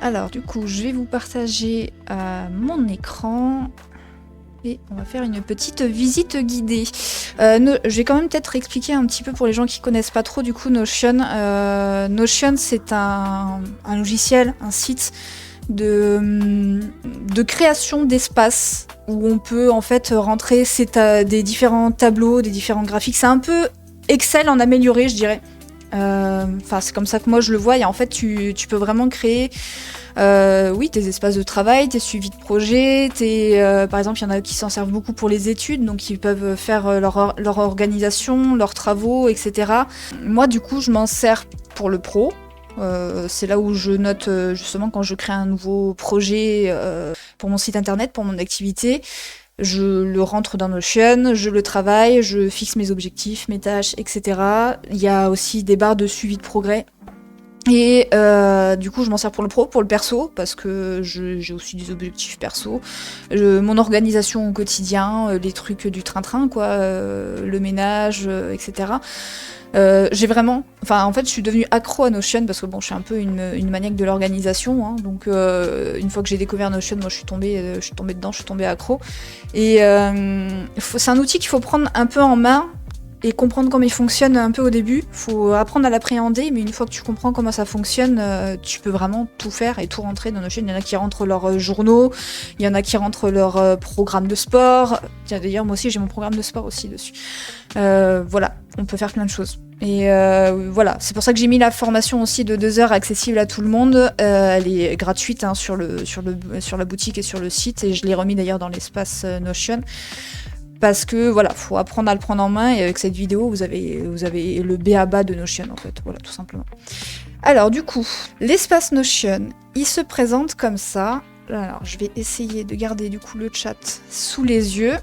Alors du coup, je vais vous partager mon écran et on va faire une petite visite guidée. Je vais quand même peut-être expliquer un petit peu pour les gens qui connaissent pas trop du coup Notion. Notion, c'est un logiciel, un site de création d'espace où on peut en fait rentrer des différents tableaux, des différents graphiques. C'est un peu Excel en amélioré, je dirais. Enfin, c'est comme ça que moi je le vois. Et en fait, tu peux vraiment créer tes espaces de travail, tes suivis de projet, par exemple, il y en a qui s'en servent beaucoup pour les études, donc ils peuvent faire leur organisation, leurs travaux, etc. Moi, du coup, je m'en sers pour le pro. C'est là où je note justement quand je crée un nouveau projet pour mon site internet, pour mon activité. Je le rentre dans Notion, je le travaille, je fixe mes objectifs, mes tâches, etc. Il y a aussi des barres de suivi de progrès. Et du coup, je m'en sers pour le pro, pour le perso, parce que j'ai aussi des objectifs perso. Mon organisation au quotidien, les trucs du train-train, quoi, le ménage, etc. J'ai vraiment... Enfin, en fait, je suis devenue accro à Notion, parce que bon, je suis un peu une maniaque de l'organisation, hein, donc une fois que j'ai découvert Notion, moi, je suis tombée dedans, je suis tombée accro. Et c'est un outil qu'il faut prendre un peu en main, et comprendre comment il fonctionne un peu au début. Faut apprendre à l'appréhender, mais une fois que tu comprends comment ça fonctionne, tu peux vraiment tout faire et tout rentrer dans Notion. Il y en a qui rentrent leurs journaux, il y en a qui rentrent leur programme de sport. Tiens, d'ailleurs, moi aussi, j'ai mon programme de sport aussi dessus. Voilà, on peut faire plein de choses. Et voilà, c'est pour ça que j'ai mis la formation aussi de 2 heures accessible à tout le monde. Elle est gratuite hein, sur la boutique et sur le site, et je l'ai remis d'ailleurs dans l'espace Notion. Parce que voilà, faut apprendre à le prendre en main, et avec cette vidéo, vous avez le b.a-ba de Notion en fait, voilà, tout simplement. Alors du coup, l'espace Notion, il se présente comme ça. Alors je vais essayer de garder du coup le chat sous les yeux.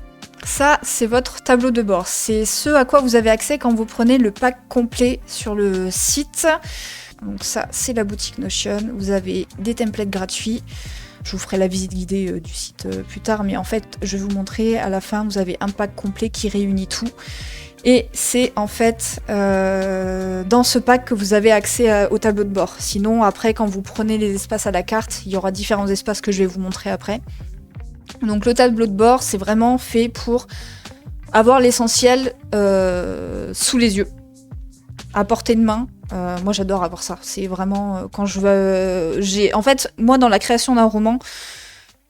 Ça, c'est votre tableau de bord. C'est ce à quoi vous avez accès quand vous prenez le pack complet sur le site. Donc ça, c'est la boutique Notion. Vous avez des templates gratuits. Je vous ferai la visite guidée du site plus tard, mais en fait, je vais vous montrer, à la fin, vous avez un pack complet qui réunit tout. Et c'est en fait dans ce pack que vous avez accès au tableau de bord. Sinon, après, quand vous prenez les espaces à la carte, il y aura différents espaces que je vais vous montrer après. Donc le tableau de bord, c'est vraiment fait pour avoir l'essentiel sous les yeux, à portée de main. Moi j'adore avoir ça, c'est vraiment quand je veux... En fait, moi dans la création d'un roman,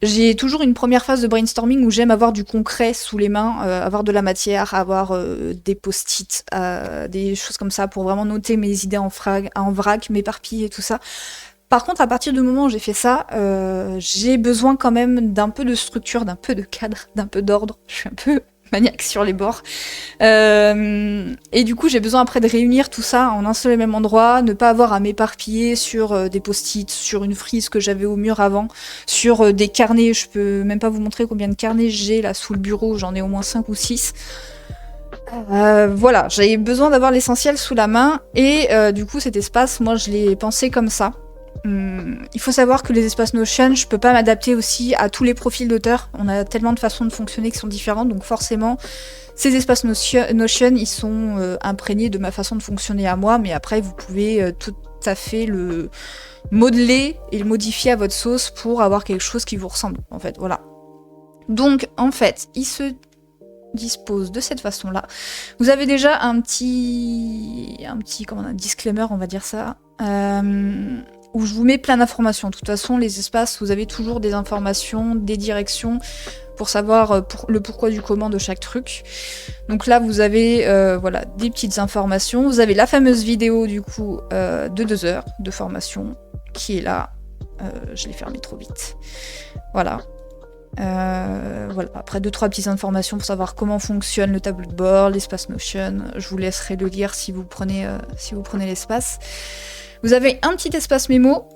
j'ai toujours une première phase de brainstorming où j'aime avoir du concret sous les mains, avoir de la matière, avoir des post-it, des choses comme ça pour vraiment noter mes idées en vrac, m'éparpiller et tout ça. Par contre, à partir du moment où j'ai fait ça, j'ai besoin quand même d'un peu de structure, d'un peu de cadre, d'un peu d'ordre. Je suis un peu maniaque sur les bords. Et du coup, j'ai besoin après de réunir tout ça en un seul et même endroit, ne pas avoir à m'éparpiller sur des post-it, sur une frise que j'avais au mur avant, sur des carnets. Je peux même pas vous montrer combien de carnets j'ai là sous le bureau, j'en ai au moins 5 ou 6. Voilà, j'avais besoin d'avoir l'essentiel sous la main, et du coup cet espace, moi je l'ai pensé comme ça. Il faut savoir que les espaces Notion, je peux pas m'adapter aussi à tous les profils d'auteurs. On a tellement de façons de fonctionner qui sont différentes, donc forcément, ces espaces Notion, ils sont imprégnés de ma façon de fonctionner à moi, mais après, vous pouvez tout à fait le modeler et le modifier à votre sauce pour avoir quelque chose qui vous ressemble, en fait, voilà. Donc, en fait, il se dispose de cette façon-là. Vous avez déjà un petit disclaimer, on va dire ça, où je vous mets plein d'informations. De toute façon, les espaces, vous avez toujours des informations, des directions pour savoir le pourquoi du comment de chaque truc. Donc là, vous avez voilà, des petites informations. Vous avez la fameuse vidéo du coup de 2 heures de formation qui est là. Je l'ai fermé trop vite. Voilà. Voilà. Après 2-3 petites informations pour savoir comment fonctionne le tableau de bord, l'espace Notion. Je vous laisserai le lire si vous prenez l'espace. Vous avez un petit espace mémo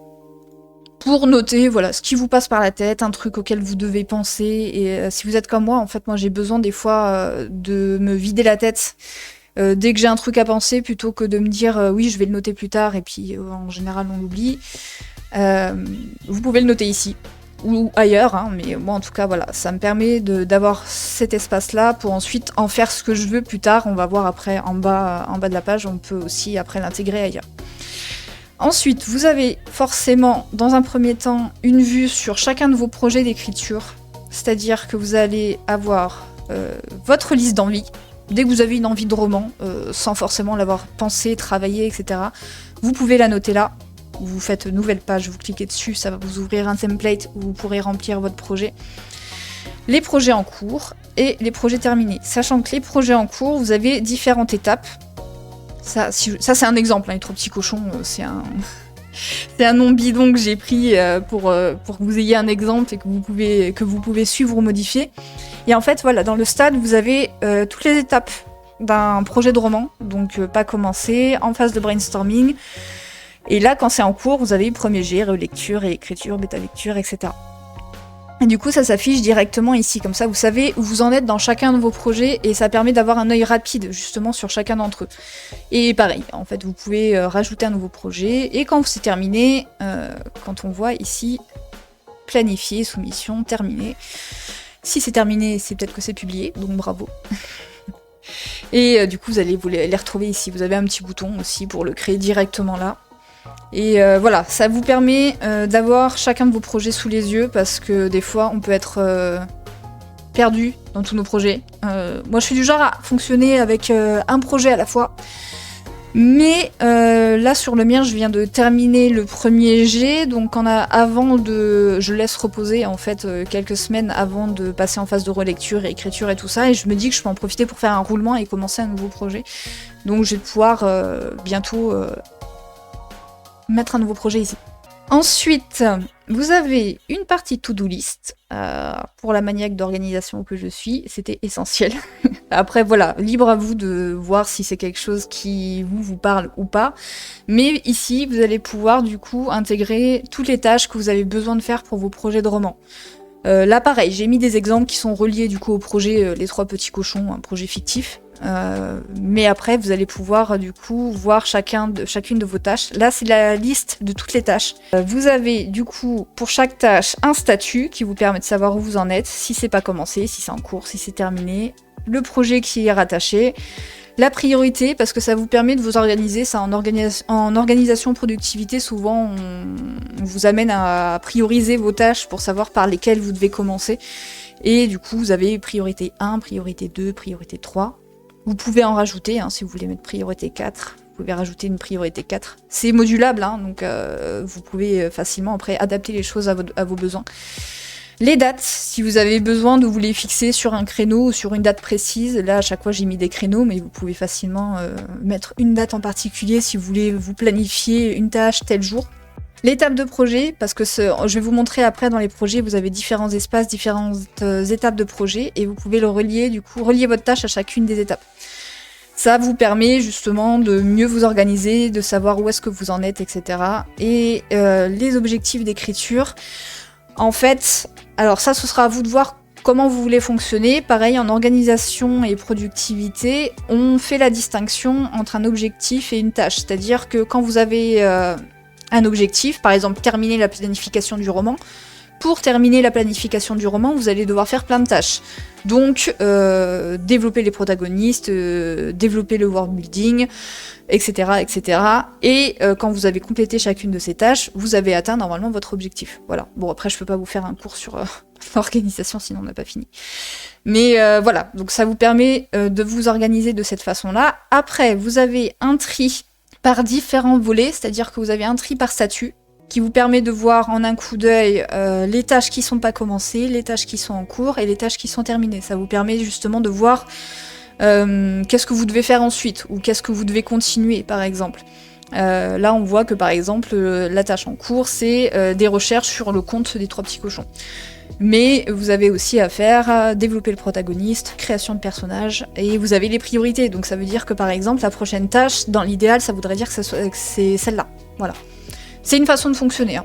pour noter voilà, ce qui vous passe par la tête, un truc auquel vous devez penser. Et si vous êtes comme moi, en fait, moi j'ai besoin des fois de me vider la tête dès que j'ai un truc à penser, plutôt que de me dire oui, je vais le noter plus tard, et puis en général on l'oublie. Vous pouvez le noter ici ou ailleurs, hein, mais moi en tout cas voilà, ça me permet d'avoir cet espace-là pour ensuite en faire ce que je veux plus tard. On va voir après en bas de la page, on peut aussi après l'intégrer ailleurs. Ensuite, vous avez forcément, dans un premier temps, une vue sur chacun de vos projets d'écriture. C'est-à-dire que vous allez avoir votre liste d'envies. Dès que vous avez une envie de roman, sans forcément l'avoir pensé, travaillé, etc., vous pouvez la noter là. Vous faites une nouvelle page, vous cliquez dessus, ça va vous ouvrir un template où vous pourrez remplir votre projet. Les projets en cours et les projets terminés. Sachant que les projets en cours, vous avez différentes étapes. Ça c'est un exemple, les 3 petits cochons, c'est un nom bidon que j'ai pris pour que vous ayez un exemple et que vous pouvez suivre ou modifier. Et en fait, voilà, dans le stade, vous avez toutes les étapes d'un projet de roman, donc pas commencé, en phase de brainstorming. Et là, quand c'est en cours, vous avez premier jet, relecture, écriture, bêta-lecture, etc. Et du coup, ça s'affiche directement ici, comme ça vous savez où vous en êtes dans chacun de vos projets et ça permet d'avoir un œil rapide justement sur chacun d'entre eux. Et pareil, en fait, vous pouvez rajouter un nouveau projet et quand c'est terminé, quand on voit ici planifier, soumission, terminé. Si c'est terminé, c'est peut-être que c'est publié, donc bravo. Et du coup, vous allez les retrouver ici. Vous avez un petit bouton aussi pour le créer directement là. Et voilà, ça vous permet d'avoir chacun de vos projets sous les yeux parce que des fois on peut être perdu dans tous nos projets. Moi je suis du genre à fonctionner avec un projet à la fois. Mais là sur le mien je viens de terminer le premier jet, donc je laisse reposer en fait quelques semaines avant de passer en phase de relecture et écriture et tout ça, et je me dis que je peux en profiter pour faire un roulement et commencer un nouveau projet. Donc je vais pouvoir bientôt mettre un nouveau projet ici. Ensuite, vous avez une partie to-do list. Pour la maniaque d'organisation que je suis, c'était essentiel. Après, voilà, libre à vous de voir si c'est quelque chose qui vous parle ou pas. Mais ici, vous allez pouvoir du coup intégrer toutes les tâches que vous avez besoin de faire pour vos projets de roman. Là, pareil, j'ai mis des exemples qui sont reliés du coup au projet Les 3 petits cochons, un projet fictif. Mais après, vous allez pouvoir du coup voir chacune de vos tâches. Là, c'est la liste de toutes les tâches. Vous avez du coup pour chaque tâche un statut qui vous permet de savoir où vous en êtes, si c'est pas commencé, si c'est en cours, si c'est terminé, le projet qui est rattaché, la priorité parce que ça vous permet de vous organiser. Ça, en organisation productivité, souvent on vous amène à prioriser vos tâches pour savoir par lesquelles vous devez commencer. Et du coup, vous avez priorité 1, priorité 2, priorité 3. Vous pouvez en rajouter, si vous voulez mettre priorité 4, vous pouvez rajouter une priorité 4. C'est modulable, donc vous pouvez facilement après adapter les choses à vos besoins. Les dates, si vous avez besoin de vous les fixer sur un créneau ou sur une date précise, là à chaque fois j'ai mis des créneaux, mais vous pouvez facilement mettre une date en particulier si vous voulez vous planifier une tâche tel jour. L'étape de projet, parce que je vais vous montrer après dans les projets, vous avez différents espaces, différentes étapes de projet, et vous pouvez relier votre tâche à chacune des étapes. Ça vous permet justement de mieux vous organiser, de savoir où est-ce que vous en êtes, etc. Et les objectifs d'écriture, en fait, alors ça ce sera à vous de voir comment vous voulez fonctionner. Pareil, en organisation et productivité, on fait la distinction entre un objectif et une tâche. C'est-à-dire que quand vous avez un objectif, par exemple terminer la planification du roman. Pour terminer la planification du roman, vous allez devoir faire plein de tâches. Donc, développer les protagonistes, développer le world building, etc. etc. Et quand vous avez complété chacune de ces tâches, vous avez atteint normalement votre objectif. Voilà. Bon, après, je peux pas vous faire un cours sur l'organisation, sinon on n'a pas fini. Mais voilà, donc ça vous permet de vous organiser de cette façon-là. Après, vous avez un tri par différents volets, c'est-à-dire que vous avez un tri par statut qui vous permet de voir en un coup d'œil les tâches qui sont pas commencées, les tâches qui sont en cours et les tâches qui sont terminées. Ça vous permet justement de voir qu'est-ce que vous devez faire ensuite ou qu'est-ce que vous devez continuer par exemple. Là on voit que par exemple la tâche en cours c'est des recherches sur le compte des 3 petits cochons. Mais vous avez aussi à faire développer le protagoniste, création de personnages, et vous avez les priorités. Donc ça veut dire que par exemple la prochaine tâche, dans l'idéal, ça voudrait dire que c'est celle-là. Voilà. C'est une façon de fonctionner.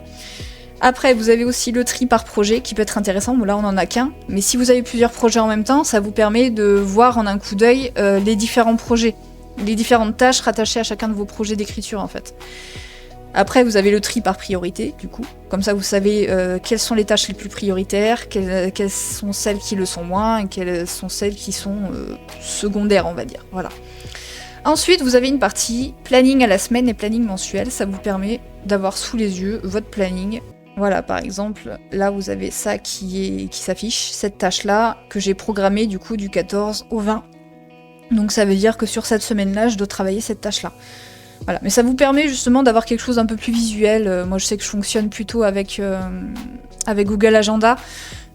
Après, vous avez aussi le tri par projet qui peut être intéressant. Bon là on en a qu'un, mais si vous avez plusieurs projets en même temps, ça vous permet de voir en un coup d'œil les différents projets, les différentes tâches rattachées à chacun de vos projets d'écriture en fait. Après, vous avez le tri par priorité, du coup. Comme ça, vous savez quelles sont les tâches les plus prioritaires, quelles sont celles qui le sont moins, et quelles sont celles qui sont secondaires, on va dire. Voilà. Ensuite, vous avez une partie planning à la semaine et planning mensuel. Ça vous permet d'avoir sous les yeux votre planning. Voilà, par exemple, là vous avez ça qui s'affiche, cette tâche-là, que j'ai programmée du coup du 14 au 20. Donc ça veut dire que sur cette semaine-là, je dois travailler cette tâche-là. Voilà, mais ça vous permet justement d'avoir quelque chose un peu plus visuel. Moi je sais que je fonctionne plutôt avec Google Agenda,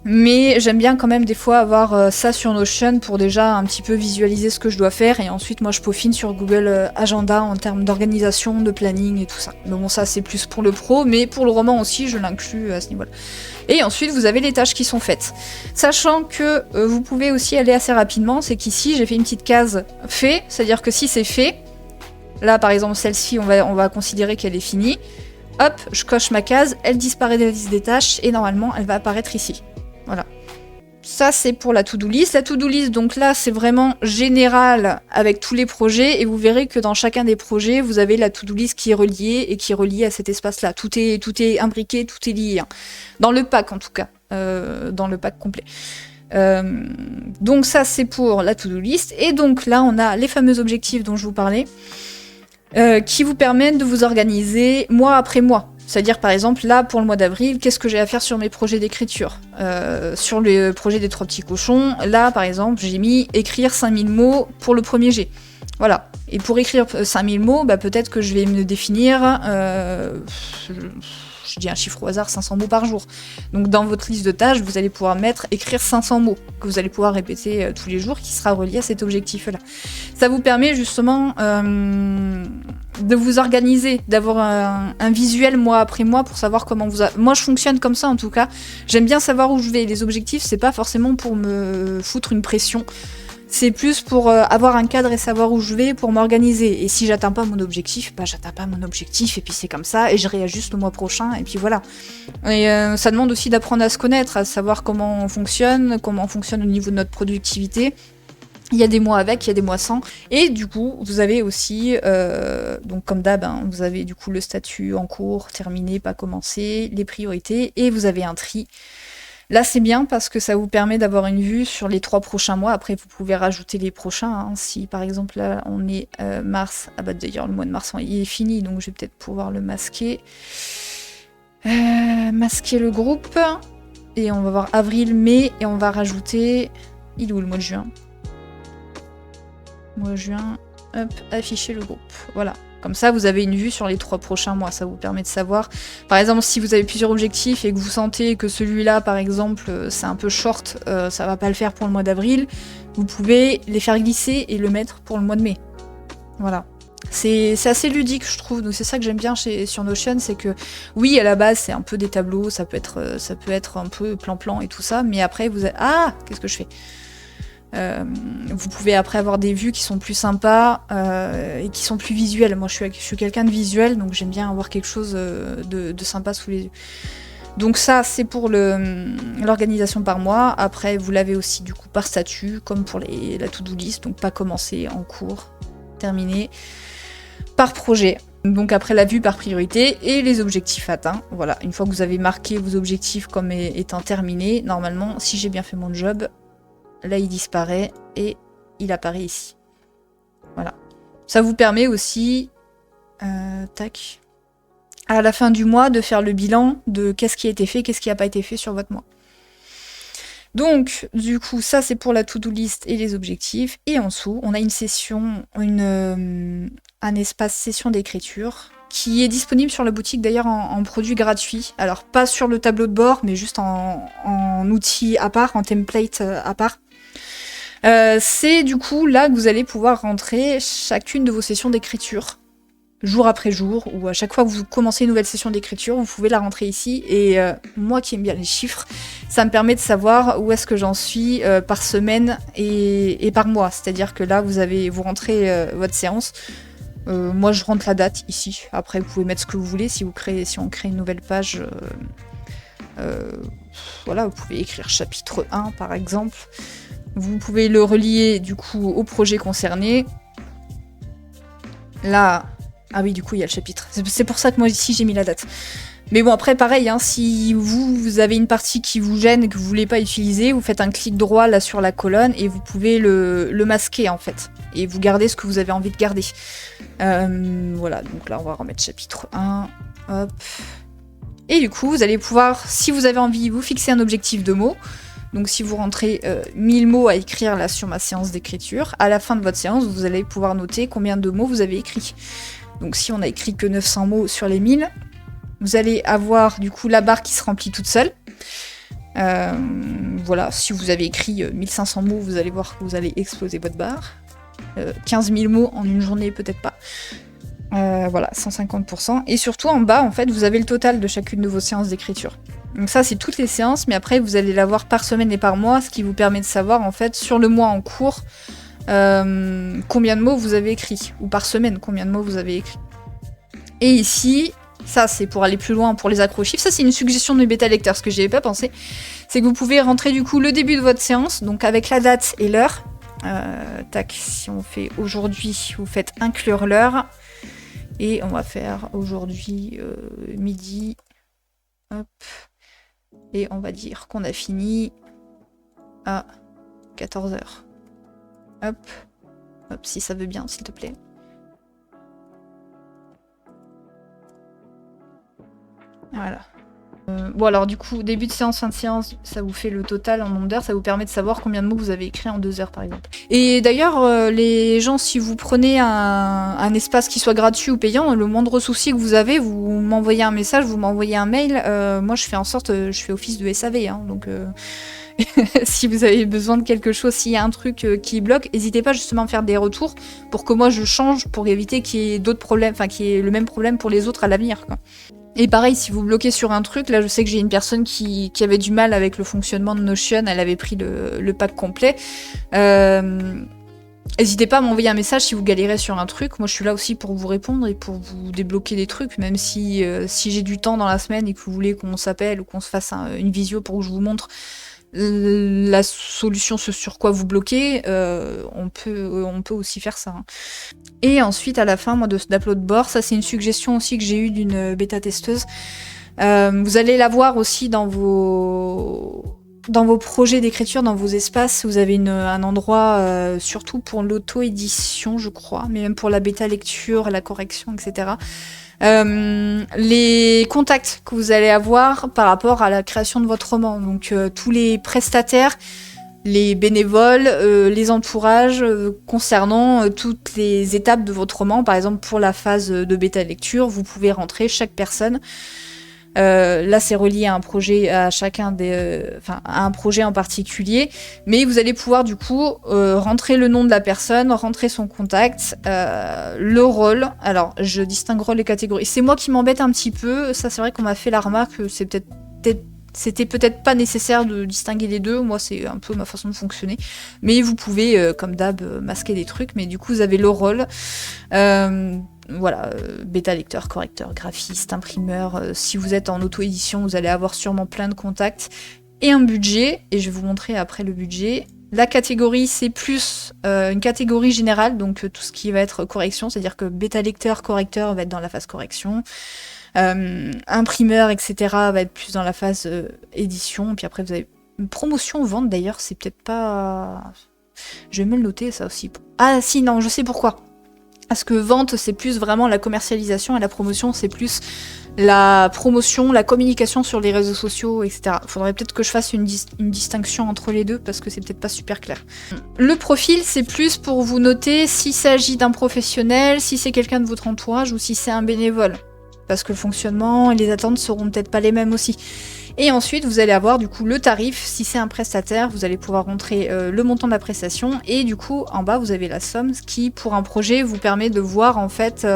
mais j'aime bien quand même des fois avoir ça sur Notion pour déjà un petit peu visualiser ce que je dois faire, et ensuite moi je peaufine sur Google Agenda en termes d'organisation, de planning et tout ça. Mais bon, ça c'est plus pour le pro, mais pour le roman aussi je l'inclus à ce niveau-là. Et ensuite vous avez les tâches qui sont faites. Sachant que vous pouvez aussi aller assez rapidement, c'est qu'ici j'ai fait une petite case fait, c'est-à-dire que si c'est fait, là par exemple celle-ci on va considérer qu'elle est finie, hop, je coche ma case, elle disparaît de la liste des tâches et normalement elle va apparaître ici. Voilà. Ça, c'est pour la to-do list. La to-do list, donc là, c'est vraiment général avec tous les projets. Et vous verrez que dans chacun des projets, vous avez la to-do list qui est reliée et qui est reliée à cet espace-là. Tout est imbriqué, tout est lié. Hein. Dans le pack, en tout cas. Dans le pack complet. Donc ça, c'est pour la to-do list. Et donc là, on a les fameux objectifs dont je vous parlais. Qui vous permettent de vous organiser mois après mois. C'est-à-dire, par exemple, là, pour le mois d'avril, qu'est-ce que j'ai à faire sur mes projets d'écriture sur le projet des 3 petits cochons, là, par exemple, j'ai mis écrire 5000 mots pour le premier jet. Voilà. Et pour écrire 5000 mots, bah, peut-être que je vais me définir, je dis un chiffre au hasard, 500 mots par jour. Donc, dans votre liste de tâches, vous allez pouvoir mettre écrire 500 mots, que vous allez pouvoir répéter tous les jours, qui sera relié à cet objectif-là. Ça vous permet justement de vous organiser, d'avoir un visuel mois après mois pour savoir comment vous... Moi, je fonctionne comme ça, en tout cas. J'aime bien savoir où je vais. Les objectifs, c'est pas forcément pour me foutre une pression. C'est plus pour avoir un cadre et savoir où je vais, pour m'organiser. Et si j'atteins pas mon objectif, bah j'atteins pas mon objectif, et puis c'est comme ça, et je réajuste le mois prochain, et puis voilà. Et ça demande aussi d'apprendre à se connaître, à savoir comment on fonctionne au niveau de notre productivité. Il y a des mois avec, il y a des mois sans. Et du coup, vous avez aussi, donc comme d'hab, hein, vous avez du coup le statut en cours, terminé, pas commencé, les priorités, et vous avez un tri. Là, c'est bien parce que ça vous permet d'avoir une vue sur les 3 prochains mois. Après, vous pouvez rajouter les prochains. Hein. Si, par exemple, là, on est mars... Ah bah d'ailleurs, le mois de mars, il est fini, donc je vais peut-être pouvoir le masquer. Masquer le groupe. Et on va voir avril, mai, et on va rajouter... Il est où le mois de juin ? Mois de juin, hop, afficher le groupe. Voilà. Comme ça, vous avez une vue sur les 3 prochains mois. Ça vous permet de savoir. Par exemple, si vous avez plusieurs objectifs et que vous sentez que celui-là, par exemple, c'est un peu short, ça va pas le faire pour le mois d'avril, vous pouvez les faire glisser et le mettre pour le mois de mai. Voilà. C'est assez ludique, je trouve. Donc c'est ça que j'aime bien sur Notion, c'est que oui, à la base, c'est un peu des tableaux, ça peut être un peu plan-plan et tout ça, mais après, vous avez... Ah, qu'est-ce que je fais ? Vous pouvez après avoir des vues qui sont plus sympas et qui sont plus visuelles. Moi, je suis quelqu'un de visuel, donc j'aime bien avoir quelque chose de sympa sous les yeux. Donc ça, c'est pour l'organisation par mois. Après, vous l'avez aussi du coup par statut, comme pour la to-do list. Donc pas commencé, en cours, terminé. Par projet. Donc après la vue par priorité et les objectifs atteints. Voilà, une fois que vous avez marqué vos objectifs comme étant terminés, normalement, si j'ai bien fait mon job... Là, il disparaît et il apparaît ici. Voilà. Ça vous permet aussi, tac, à la fin du mois, de faire le bilan de qu'est-ce qui a été fait, qu'est-ce qui n'a pas été fait sur votre mois. Donc, du coup, ça, c'est pour la to-do list et les objectifs. Et en dessous, on a une session, un espace session d'écriture qui est disponible sur la boutique, d'ailleurs, en produit gratuit. Alors, pas sur le tableau de bord, mais juste en outil à part, en template à part. C'est du coup là que vous allez pouvoir rentrer chacune de vos sessions d'écriture, jour après jour, ou à chaque fois que vous commencez une nouvelle session d'écriture, vous pouvez la rentrer ici. Et moi qui aime bien les chiffres, ça me permet de savoir où est-ce que j'en suis par semaine et par mois. C'est-à-dire que là, vous rentrez votre séance. Moi, je rentre la date ici. Après, vous pouvez mettre ce que vous voulez. Si on crée une nouvelle page, voilà, vous pouvez écrire chapitre 1, par exemple. Vous pouvez le relier du coup au projet concerné. Là, ah oui, du coup, il y a le chapitre. C'est pour ça que moi ici j'ai mis la date. Mais bon, après, pareil, hein, si vous avez une partie qui vous gêne et que vous voulez pas utiliser, vous faites un clic droit là sur la colonne et vous pouvez le masquer en fait. Et vous gardez ce que vous avez envie de garder. Voilà, donc là, on va remettre chapitre 1. Hop. Et du coup, vous allez pouvoir, si vous avez envie, vous fixer un objectif de mots. Donc si vous rentrez 1000 mots à écrire là sur ma séance d'écriture, à la fin de votre séance, vous allez pouvoir noter combien de mots vous avez écrit. Donc si on a écrit que 900 mots sur les 1000, vous allez avoir du coup la barre qui se remplit toute seule. Voilà, si vous avez écrit 1500 mots, vous allez voir que vous allez exploser votre barre. 15 000 mots en une journée, peut-être pas. Voilà, 150%. Et surtout en bas, en fait, vous avez le total de chacune de vos séances d'écriture. Donc ça, c'est toutes les séances, mais après, vous allez l'avoir par semaine et par mois, ce qui vous permet de savoir, en fait, sur le mois en cours, combien de mots vous avez écrit, ou par semaine, combien de mots vous avez écrit. Et ici, ça, c'est pour aller plus loin, pour les accrochiffres. Ça, c'est une suggestion de bêta lecteur. Ce que j'y avais pas pensé, c'est que vous pouvez rentrer, du coup, le début de votre séance, donc avec la date et l'heure. Tac, si on fait aujourd'hui, vous faites inclure l'heure. Et on va faire aujourd'hui midi. Hop. Et on va dire qu'on a fini à 14h. Hop. Hop, si ça veut bien, s'il te plaît. Voilà. Bon alors du coup, début de séance, fin de séance, ça vous fait le total en nombre d'heures, ça vous permet de savoir combien de mots vous avez écrit en 2 heures par exemple. Et d'ailleurs, les gens, si vous prenez un espace qui soit gratuit ou payant, le moindre souci que vous avez, vous m'envoyez un message, vous m'envoyez un mail, moi je fais en sorte, je fais office de SAV, hein, donc si vous avez besoin de quelque chose, s'il y a un truc qui bloque, n'hésitez pas justement à me faire des retours pour que moi je change, pour éviter qu'il y ait d'autres problèmes, enfin qu'il y ait le même problème pour les autres à l'avenir, quoi. Et pareil, si vous bloquez sur un truc, là je sais que j'ai une personne qui avait du mal avec le fonctionnement de Notion, elle avait pris le pack complet. N'hésitez pas à m'envoyer un message si vous galérez sur un truc. Moi je suis là aussi pour vous répondre et pour vous débloquer des trucs, même si j'ai du temps dans la semaine et que vous voulez qu'on s'appelle ou qu'on se fasse une visio pour que je vous montre la solution, ce sur quoi vous bloquez, on peut aussi faire ça. Hein. Et ensuite, à la fin, moi, d'Uploadboard, ça c'est une suggestion aussi que j'ai eue d'une bêta-testeuse. Vous allez la voir aussi dans vos projets d'écriture, dans vos espaces. Vous avez un endroit, surtout pour l'auto-édition, je crois, mais même pour la bêta-lecture, la correction, etc. Les contacts que vous allez avoir par rapport à la création de votre roman. Donc tous les prestataires, les bénévoles, les entourages concernant toutes les étapes de votre roman. Par exemple, pour la phase de bêta lecture, vous pouvez rentrer chaque personne. Là, c'est relié à un projet, à un projet en particulier, mais vous allez pouvoir du coup rentrer le nom de la personne, rentrer son contact, le rôle. Alors, je distingue rôle et catégorie. C'est moi qui m'embête un petit peu. Ça, c'est vrai qu'on m'a fait la remarque que c'était peut-être pas nécessaire de distinguer les deux. Moi, c'est un peu ma façon de fonctionner. Mais vous pouvez, comme d'hab, masquer des trucs. Mais du coup, vous avez le rôle. Voilà, bêta lecteur, correcteur, graphiste, imprimeur. Si vous êtes en auto-édition, vous allez avoir sûrement plein de contacts et un budget. Et je vais vous montrer après le budget. La catégorie, c'est plus une catégorie générale, donc tout ce qui va être correction, c'est-à-dire que bêta lecteur, correcteur va être dans la phase correction. Imprimeur, etc. va être plus dans la phase édition. Puis après, vous avez une promotion, vente d'ailleurs, c'est peut-être pas... Je vais me le noter, ça aussi. Ah si, non, je sais pourquoi. Parce que vente, c'est plus vraiment la commercialisation et la promotion, c'est plus la promotion, la communication sur les réseaux sociaux, etc. Faudrait peut-être que je fasse une distinction entre les deux parce que c'est peut-être pas super clair. Le profil, c'est plus pour vous noter s'il s'agit d'un professionnel, si c'est quelqu'un de votre entourage ou si c'est un bénévole. Parce que le fonctionnement et les attentes seront peut-être pas les mêmes aussi. Et ensuite, vous allez avoir du coup le tarif. Si c'est un prestataire, vous allez pouvoir rentrer le montant de la prestation. Et du coup, en bas, vous avez la somme, ce qui, pour un projet, vous permet de voir en fait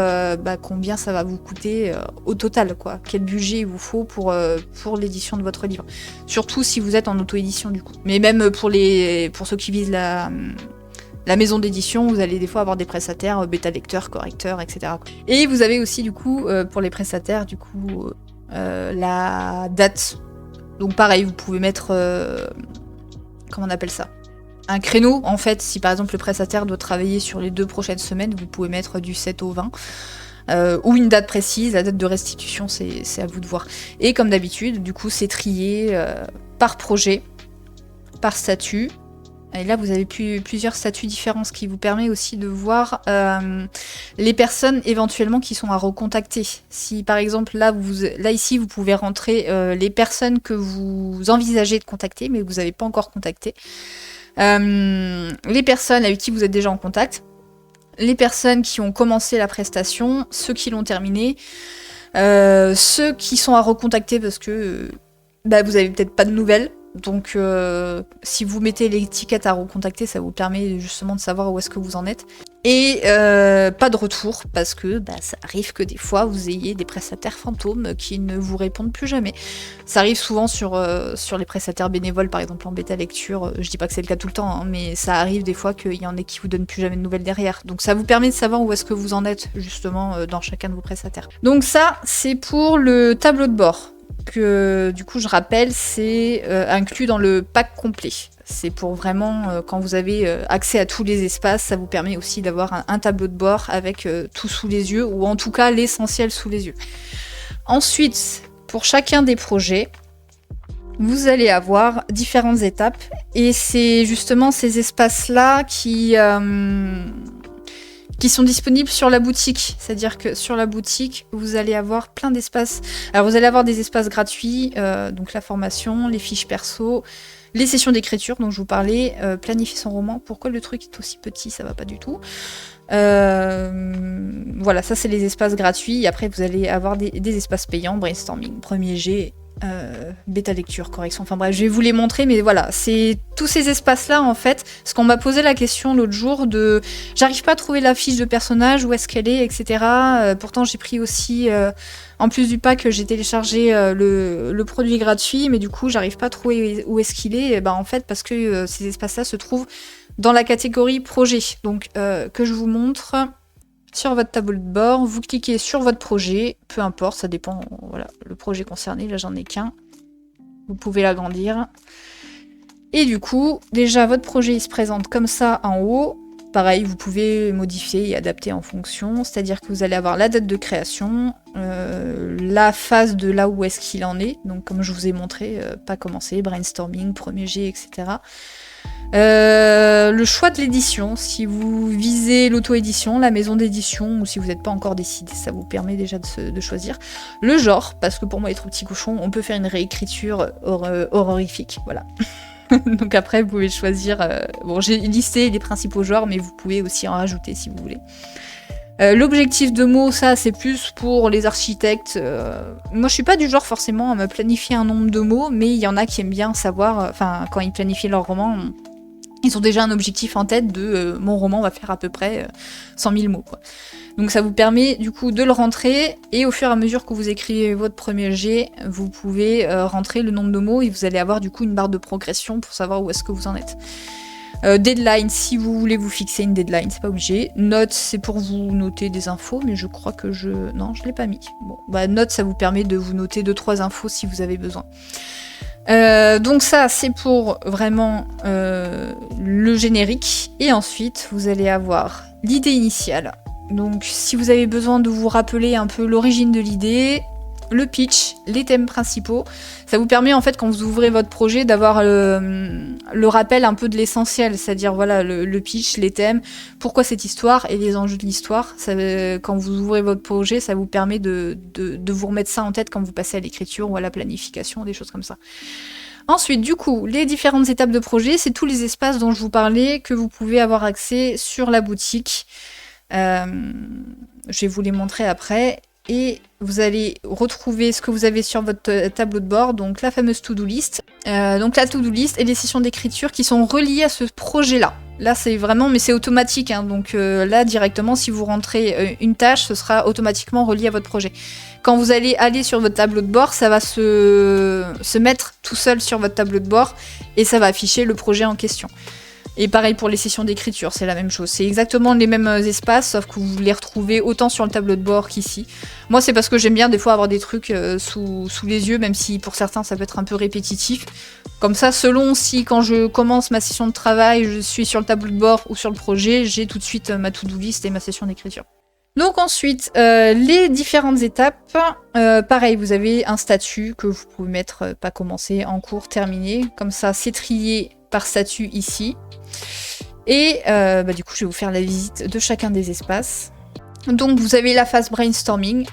combien ça va vous coûter au total, quoi. Quel budget il vous faut pour l'édition de votre livre. Surtout si vous êtes en auto-édition, du coup. Mais même pour ceux qui visent la maison d'édition, vous allez des fois avoir des prestataires, bêta lecteurs, correcteurs, etc. Et vous avez aussi, du coup, pour les prestataires, du coup, la date. Donc pareil, vous pouvez mettre... comment on appelle ça ? Un créneau, en fait, si par exemple le prestataire doit travailler sur les 2 prochaines semaines, vous pouvez mettre du 7 au 20. ou une date précise, la date de restitution, c'est à vous de voir. Et comme d'habitude, du coup, c'est trié par projet, par statut. Et là, vous avez plusieurs statuts différents, ce qui vous permet aussi de voir les personnes éventuellement qui sont à recontacter. Si par exemple, là ici, vous pouvez rentrer les personnes que vous envisagez de contacter, mais que vous n'avez pas encore contacté. Les personnes avec qui vous êtes déjà en contact. Les personnes qui ont commencé la prestation, ceux qui l'ont terminée, ceux qui sont à recontacter parce que vous avez peut-être pas de nouvelles. Donc si vous mettez l'étiquette à recontacter, ça vous permet justement de savoir où est-ce que vous en êtes. Et pas de retour, parce que ça arrive que des fois vous ayez des prestataires fantômes qui ne vous répondent plus jamais. Ça arrive souvent sur les prestataires bénévoles, par exemple en bêta lecture. Je dis pas que c'est le cas tout le temps, hein, mais ça arrive des fois qu'il y en ait qui vous donnent plus jamais de nouvelles derrière. Donc ça vous permet de savoir où est-ce que vous en êtes justement dans chacun de vos prestataires. Donc ça, c'est pour le tableau de bord. Que du coup je rappelle, c'est inclus dans le pack complet. C'est pour vraiment quand vous avez accès à tous les espaces, ça vous permet aussi d'avoir un tableau de bord avec tout sous les yeux, ou en tout cas l'essentiel sous les yeux. Ensuite, pour chacun des projets, vous allez avoir différentes étapes, et c'est justement ces espaces-là qui sont disponibles sur la boutique. C'est-à-dire que sur la boutique, vous allez avoir plein d'espaces. Alors vous allez avoir des espaces gratuits, donc la formation, les fiches perso, les sessions d'écriture dont je vous parlais, planifier son roman. Pourquoi le truc est aussi petit, ça va pas du tout. Voilà, ça c'est les espaces gratuits. Et après vous allez avoir des espaces payants, brainstorming, premier jet, bêta lecture, correction, enfin bref, je vais vous les montrer, mais voilà, c'est tous ces espaces-là, en fait, parce qu'on m'a posé la question l'autre jour de, j'arrive pas à trouver la fiche de personnage, où est-ce qu'elle est, etc. Pourtant, j'ai pris aussi, en plus du pack, j'ai téléchargé le produit gratuit, mais du coup, j'arrive pas à trouver où est-ce qu'il est, et en fait, parce que ces espaces-là se trouvent dans la catégorie projet, donc que je vous montre. Sur votre tableau de bord, vous cliquez sur votre projet, peu importe, ça dépend, voilà, le projet concerné, là j'en ai qu'un. Vous pouvez l'agrandir. Et du coup, déjà votre projet il se présente comme ça en haut. Pareil, vous pouvez modifier et adapter en fonction, c'est-à-dire que vous allez avoir la date de création, la phase de là où est-ce qu'il en est, donc comme je vous ai montré, pas commencé, brainstorming, premier jet, etc. Le choix de l'édition, si vous visez l'auto-édition, la maison d'édition, ou si vous n'êtes pas encore décidé, ça vous permet déjà de choisir. Le genre, parce que pour moi, les trop petits cochons, on peut faire une réécriture horrifique, voilà. Donc après, vous pouvez choisir... bon, j'ai listé les principaux genres, mais vous pouvez aussi en rajouter si vous voulez. L'objectif de mots, ça, c'est plus pour les architectes. Moi, je suis pas du genre forcément à me planifier un nombre de mots, mais il y en a qui aiment bien savoir... Enfin, quand ils planifient leur roman... Ils ont déjà un objectif en tête de mon roman va faire à peu près 100 000 mots. Quoi. Donc ça vous permet du coup de le rentrer, et au fur et à mesure que vous écrivez votre premier jet, vous pouvez rentrer le nombre de mots, et vous allez avoir du coup une barre de progression pour savoir où est-ce que vous en êtes. Deadline, si vous voulez vous fixer une deadline, c'est pas obligé. Note, c'est pour vous noter des infos, mais je crois que non, je l'ai pas mis. Bon, note, ça vous permet de vous noter 2-3 infos si vous avez besoin. Donc ça, c'est pour vraiment le générique. Et ensuite, vous allez avoir l'idée initiale. Donc si vous avez besoin de vous rappeler un peu l'origine de l'idée, le pitch, les thèmes principaux, ça vous permet en fait quand vous ouvrez votre projet d'avoir le rappel un peu de l'essentiel, c'est-à-dire voilà le pitch, les thèmes, pourquoi cette histoire et les enjeux de l'histoire. Quand vous ouvrez votre projet, ça vous permet de vous remettre ça en tête quand vous passez à l'écriture ou à la planification, des choses comme ça. Ensuite, du coup, les différentes étapes de projet, c'est tous les espaces dont je vous parlais que vous pouvez avoir accès sur la boutique. Je vais vous les montrer après. Et vous allez retrouver ce que vous avez sur votre tableau de bord, donc la fameuse to-do list. Donc la to-do list et les sessions d'écriture qui sont reliées à ce projet-là. Là, c'est vraiment, mais c'est automatique. Hein, donc là, directement, si vous rentrez une tâche, ce sera automatiquement relié à votre projet. Quand vous allez aller sur votre tableau de bord, ça va se mettre tout seul sur votre tableau de bord et ça va afficher le projet en question. Et pareil pour les sessions d'écriture, c'est la même chose. C'est exactement les mêmes espaces, sauf que vous les retrouvez autant sur le tableau de bord qu'ici. Moi, c'est parce que j'aime bien des fois avoir des trucs sous les yeux, même si pour certains ça peut être un peu répétitif. Comme ça, selon si quand je commence ma session de travail, je suis sur le tableau de bord ou sur le projet, j'ai tout de suite ma to-do list et ma session d'écriture. Donc ensuite, les différentes étapes, pareil, vous avez un statut que vous pouvez mettre pas commencé, en cours, terminé. Comme ça, c'est trié par statut ici. Et du coup, je vais vous faire la visite de chacun des espaces. Donc vous avez la phase brainstorming,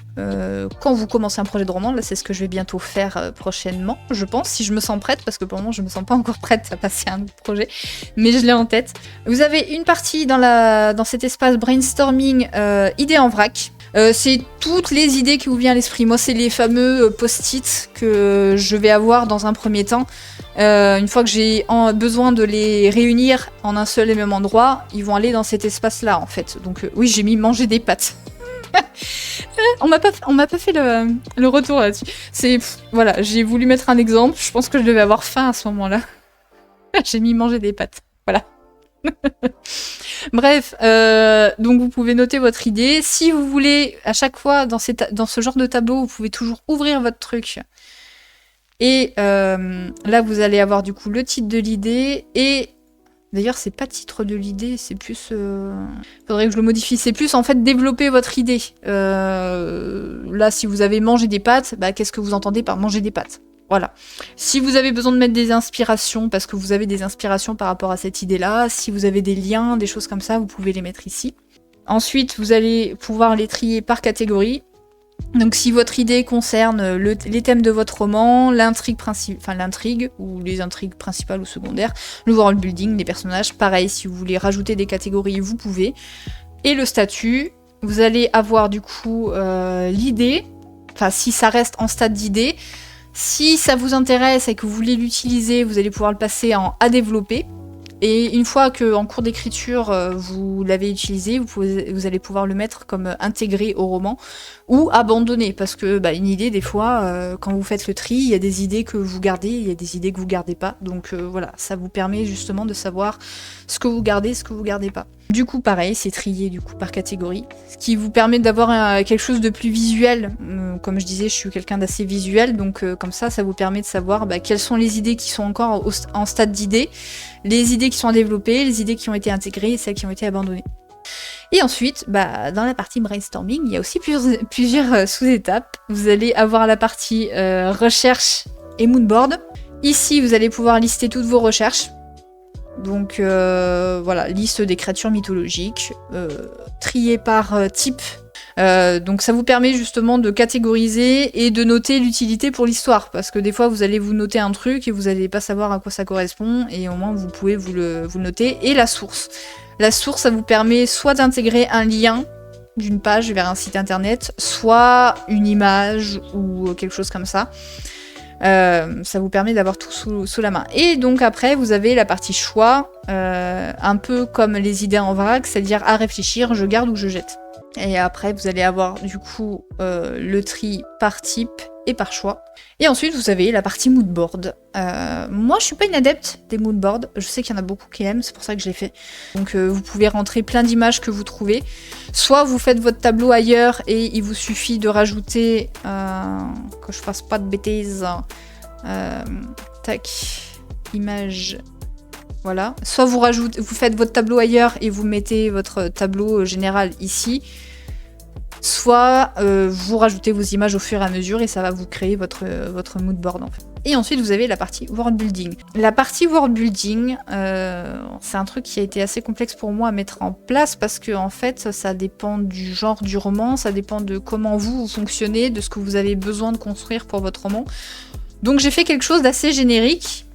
quand vous commencez un projet de roman, là c'est ce que je vais bientôt faire prochainement, je pense, si je me sens prête, parce que pour le moment je me sens pas encore prête à passer à un autre projet, mais je l'ai en tête. Vous avez une partie dans cet espace brainstorming, idées en vrac. C'est toutes les idées qui vous viennent à l'esprit. Moi c'est les fameux post-it que je vais avoir dans un premier temps. Une fois que j'ai besoin de les réunir en un seul et même endroit, ils vont aller dans cet espace-là, en fait. Donc oui, j'ai mis manger des pâtes. on m'a pas fait le retour là-dessus. Voilà, j'ai voulu mettre un exemple. Je pense que je devais avoir faim à ce moment-là. J'ai mis manger des pâtes. Voilà. Bref, donc vous pouvez noter votre idée. Si vous voulez, à chaque fois, dans ce genre de tableau, vous pouvez toujours ouvrir votre truc. Et là, vous allez avoir du coup le titre de l'idée. Et d'ailleurs, c'est pas titre de l'idée, c'est plus... Faudrait que je le modifie. C'est plus en fait développer votre idée. Là, si vous avez mangé des pâtes, qu'est-ce que vous entendez par manger des pâtes? Voilà. Si vous avez besoin de mettre des inspirations, parce que vous avez des inspirations par rapport à cette idée-là, si vous avez des liens, des choses comme ça, vous pouvez les mettre ici. Ensuite, vous allez pouvoir les trier par catégorie. Donc si votre idée concerne les thèmes de votre roman, l'intrigue ou les intrigues principales ou secondaires, le world building, les personnages, pareil, si vous voulez rajouter des catégories, vous pouvez. Et le statut, vous allez avoir du coup l'idée, enfin si ça reste en stade d'idée, si ça vous intéresse et que vous voulez l'utiliser, vous allez pouvoir le passer en à développer. Et une fois qu'en cours d'écriture, vous l'avez utilisé, vous allez pouvoir le mettre comme intégré au roman ou abandonné. Parce que une idée, des fois, quand vous faites le tri, il y a des idées que vous gardez, il y a des idées que vous gardez pas. Donc voilà, ça vous permet justement de savoir ce que vous gardez, ce que vous gardez pas. Du coup, pareil, c'est trié du coup par catégorie, ce qui vous permet d'avoir quelque chose de plus visuel. Comme je disais, je suis quelqu'un d'assez visuel, donc comme ça vous permet de savoir quelles sont les idées qui sont encore en stade d'idée, les idées qui sont à développer, les idées qui ont été intégrées et celles qui ont été abandonnées. Et ensuite, dans la partie brainstorming, il y a aussi plusieurs sous-étapes. Vous allez avoir la partie recherche et moodboard. Ici, vous allez pouvoir lister toutes vos recherches. Donc voilà, liste des créatures mythologiques, triées par type. Donc ça vous permet justement de catégoriser et de noter l'utilité pour l'histoire. Parce que des fois, vous allez vous noter un truc et vous n'allez pas savoir à quoi ça correspond. Et au moins, vous pouvez vous le noter. Et la source. La source, ça vous permet soit d'intégrer un lien d'une page vers un site internet, soit une image ou quelque chose comme ça. Ça vous permet d'avoir tout sous la main. Et donc après, vous avez la partie choix, un peu comme les idées en vrac, c'est-à-dire à réfléchir, je garde ou je jette. Et après, vous allez avoir du coup le tri par type et par choix. Et ensuite, vous avez la partie moodboard. Moi, je suis pas une adepte des moodboards. Je sais qu'il y en a beaucoup qui aiment, c'est pour ça que je l'ai fait. Donc, vous pouvez rentrer plein d'images que vous trouvez. Soit vous faites votre tableau ailleurs et il vous suffit de rajouter, que je fasse pas de bêtises, tac, image. Voilà. Soit vous faites votre tableau ailleurs et vous mettez votre tableau général ici. Soit vous rajoutez vos images au fur et à mesure et ça va vous créer votre moodboard en fait. Et ensuite vous avez la partie world building. La partie world building, c'est un truc qui a été assez complexe pour moi à mettre en place parce que en fait ça dépend du genre du roman, ça dépend de comment vous fonctionnez, de ce que vous avez besoin de construire pour votre roman. Donc j'ai fait quelque chose d'assez générique,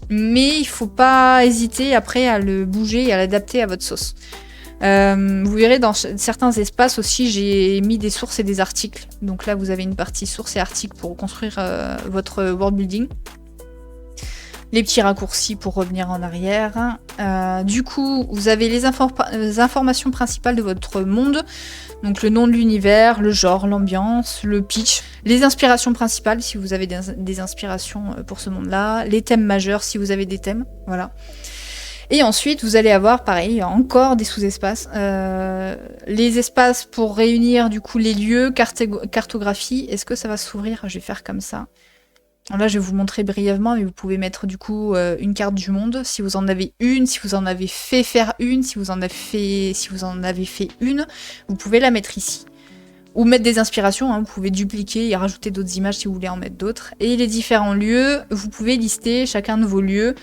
mais il faut pas hésiter après à le bouger et à l'adapter à votre sauce. Vous verrez dans certains espaces aussi, j'ai mis des sources et des articles. Donc là, vous avez une partie sources et articles pour construire votre world building. Les petits raccourcis pour revenir en arrière. Du coup, vous avez les informations principales de votre monde. Donc le nom de l'univers, le genre, l'ambiance, le pitch. Les inspirations principales, si vous avez des inspirations pour ce monde-là. Les thèmes majeurs, si vous avez des thèmes. Voilà. Et ensuite, vous allez avoir, pareil, encore des sous-espaces. Les espaces pour réunir, du coup, les lieux, cartographie. Est-ce que ça va s'ouvrir? Je vais faire comme ça. Là, je vais vous montrer brièvement, mais vous pouvez mettre du coup une carte du monde, si vous en avez une, si vous en avez fait faire une, si vous en avez fait une, vous pouvez la mettre ici. Ou mettre des inspirations, hein, vous pouvez dupliquer et rajouter d'autres images si vous voulez en mettre d'autres. Et les différents lieux, vous pouvez lister chacun de vos lieux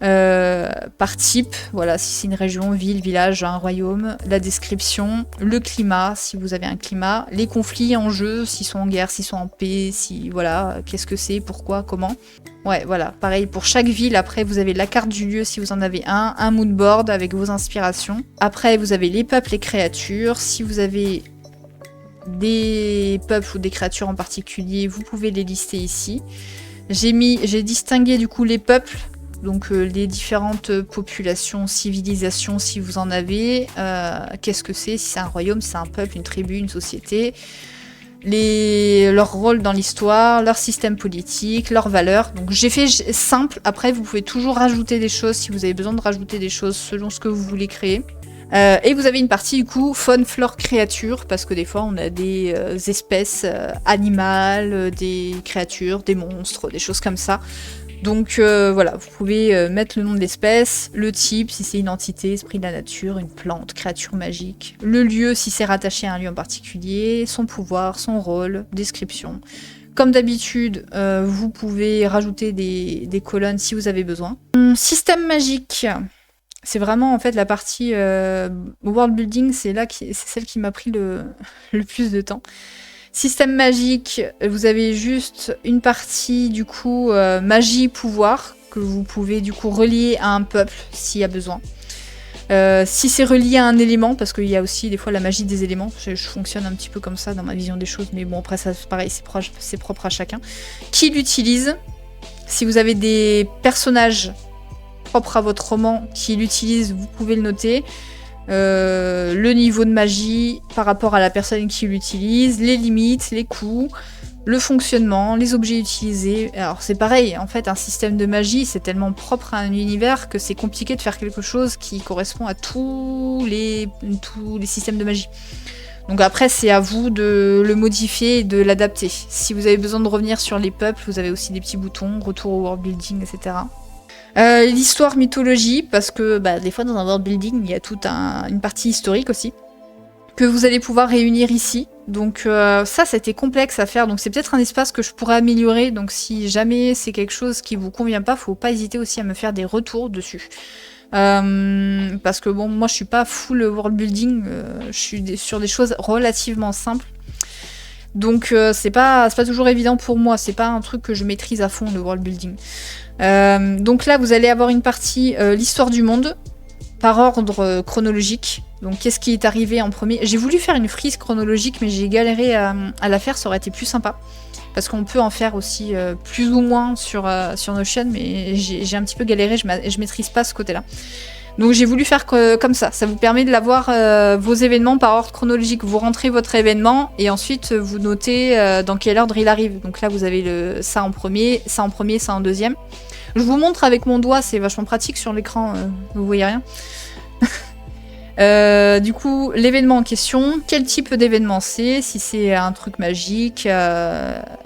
par type, voilà, si c'est une région, ville, village, un royaume, la description, le climat, si vous avez un climat, les conflits en jeu, s'ils sont en guerre, s'ils sont en paix, si, voilà, qu'est-ce que c'est, pourquoi, comment. Ouais, voilà, pareil, pour chaque ville, après, vous avez la carte du lieu si vous en avez un moodboard avec vos inspirations. Après, vous avez les peuples et créatures, si vous avez des peuples ou des créatures en particulier, vous pouvez les lister ici. J'ai distingué du coup les peuples, donc les différentes populations, civilisations si vous en avez. Qu'est-ce que c'est? Si c'est un royaume, si c'est un peuple, une tribu, une société. Leur rôle dans l'histoire, leur système politique, leurs valeurs. Donc j'ai fait simple. Après, vous pouvez toujours rajouter des choses si vous avez besoin de rajouter des choses selon ce que vous voulez créer. Et vous avez une partie du coup faune, flore, créature, parce que des fois on a des espèces animales, des créatures, des monstres, des choses comme ça. Donc voilà, vous pouvez mettre le nom de l'espèce, le type si c'est une entité, esprit de la nature, une plante, créature magique, le lieu si c'est rattaché à un lieu en particulier, son pouvoir, son rôle, description. Comme d'habitude, vous pouvez rajouter des colonnes si vous avez besoin. Système magique. C'est vraiment en fait la partie world building, c'est celle qui m'a pris le plus de temps. Système magique, vous avez juste une partie du coup magie pouvoir que vous pouvez du coup relier à un peuple s'il y a besoin. Si c'est relié à un élément, parce qu'il y a aussi des fois la magie des éléments, je fonctionne un petit peu comme ça dans ma vision des choses, mais bon après ça c'est pareil, c'est propre à chacun. Qui l'utilise? Si vous avez des personnages propre à votre roman qui l'utilise, vous pouvez le noter. Le niveau de magie par rapport à la personne qui l'utilise, les limites, les coûts, le fonctionnement, les objets utilisés. Alors c'est pareil, en fait un système de magie c'est tellement propre à un univers que c'est compliqué de faire quelque chose qui correspond à tous les systèmes de magie. Donc après c'est à vous de le modifier et de l'adapter. Si vous avez besoin de revenir sur les peuples, vous avez aussi des petits boutons, retour au world building, etc. L'histoire mythologie, parce que des fois dans un world building, il y a toute une partie historique aussi, que vous allez pouvoir réunir ici. Donc ça, c'était complexe à faire, donc c'est peut-être un espace que je pourrais améliorer, donc si jamais c'est quelque chose qui vous convient pas, faut pas hésiter aussi à me faire des retours dessus. Parce que bon, moi je suis pas full world building, je suis sur des choses relativement simples. Donc c'est pas toujours évident pour moi, c'est pas un truc que je maîtrise à fond, le world building. Donc là vous allez avoir une partie l'histoire du monde par ordre chronologique. Donc qu'est-ce qui est arrivé en premier? J'ai voulu faire une frise chronologique mais j'ai galéré à la faire, ça aurait été plus sympa. Parce qu'on peut en faire aussi plus ou moins sur Notion, mais j'ai un petit peu galéré, je maîtrise pas ce côté-là. Donc j'ai voulu faire comme ça vous permet de l'avoir vos événements par ordre chronologique. Vous rentrez votre événement et ensuite vous notez dans quel ordre il arrive. Donc là vous avez ça en premier, ça en deuxième. Je vous montre avec mon doigt, c'est vachement pratique sur l'écran, vous voyez rien. Du coup, l'événement en question, quel type d'événement c'est? Si c'est un truc magique,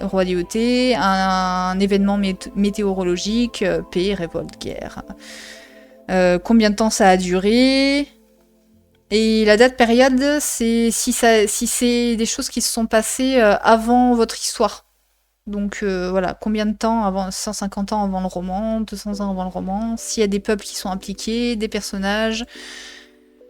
royauté, un événement météorologique, paix, révolte, guerre. Combien de temps ça a duré? Et la date période, c'est si c'est des choses qui se sont passées avant votre histoire. Donc voilà, combien de temps avant, 150 ans avant le roman, 200 ans avant le roman, s'il y a des peuples qui sont impliqués, des personnages,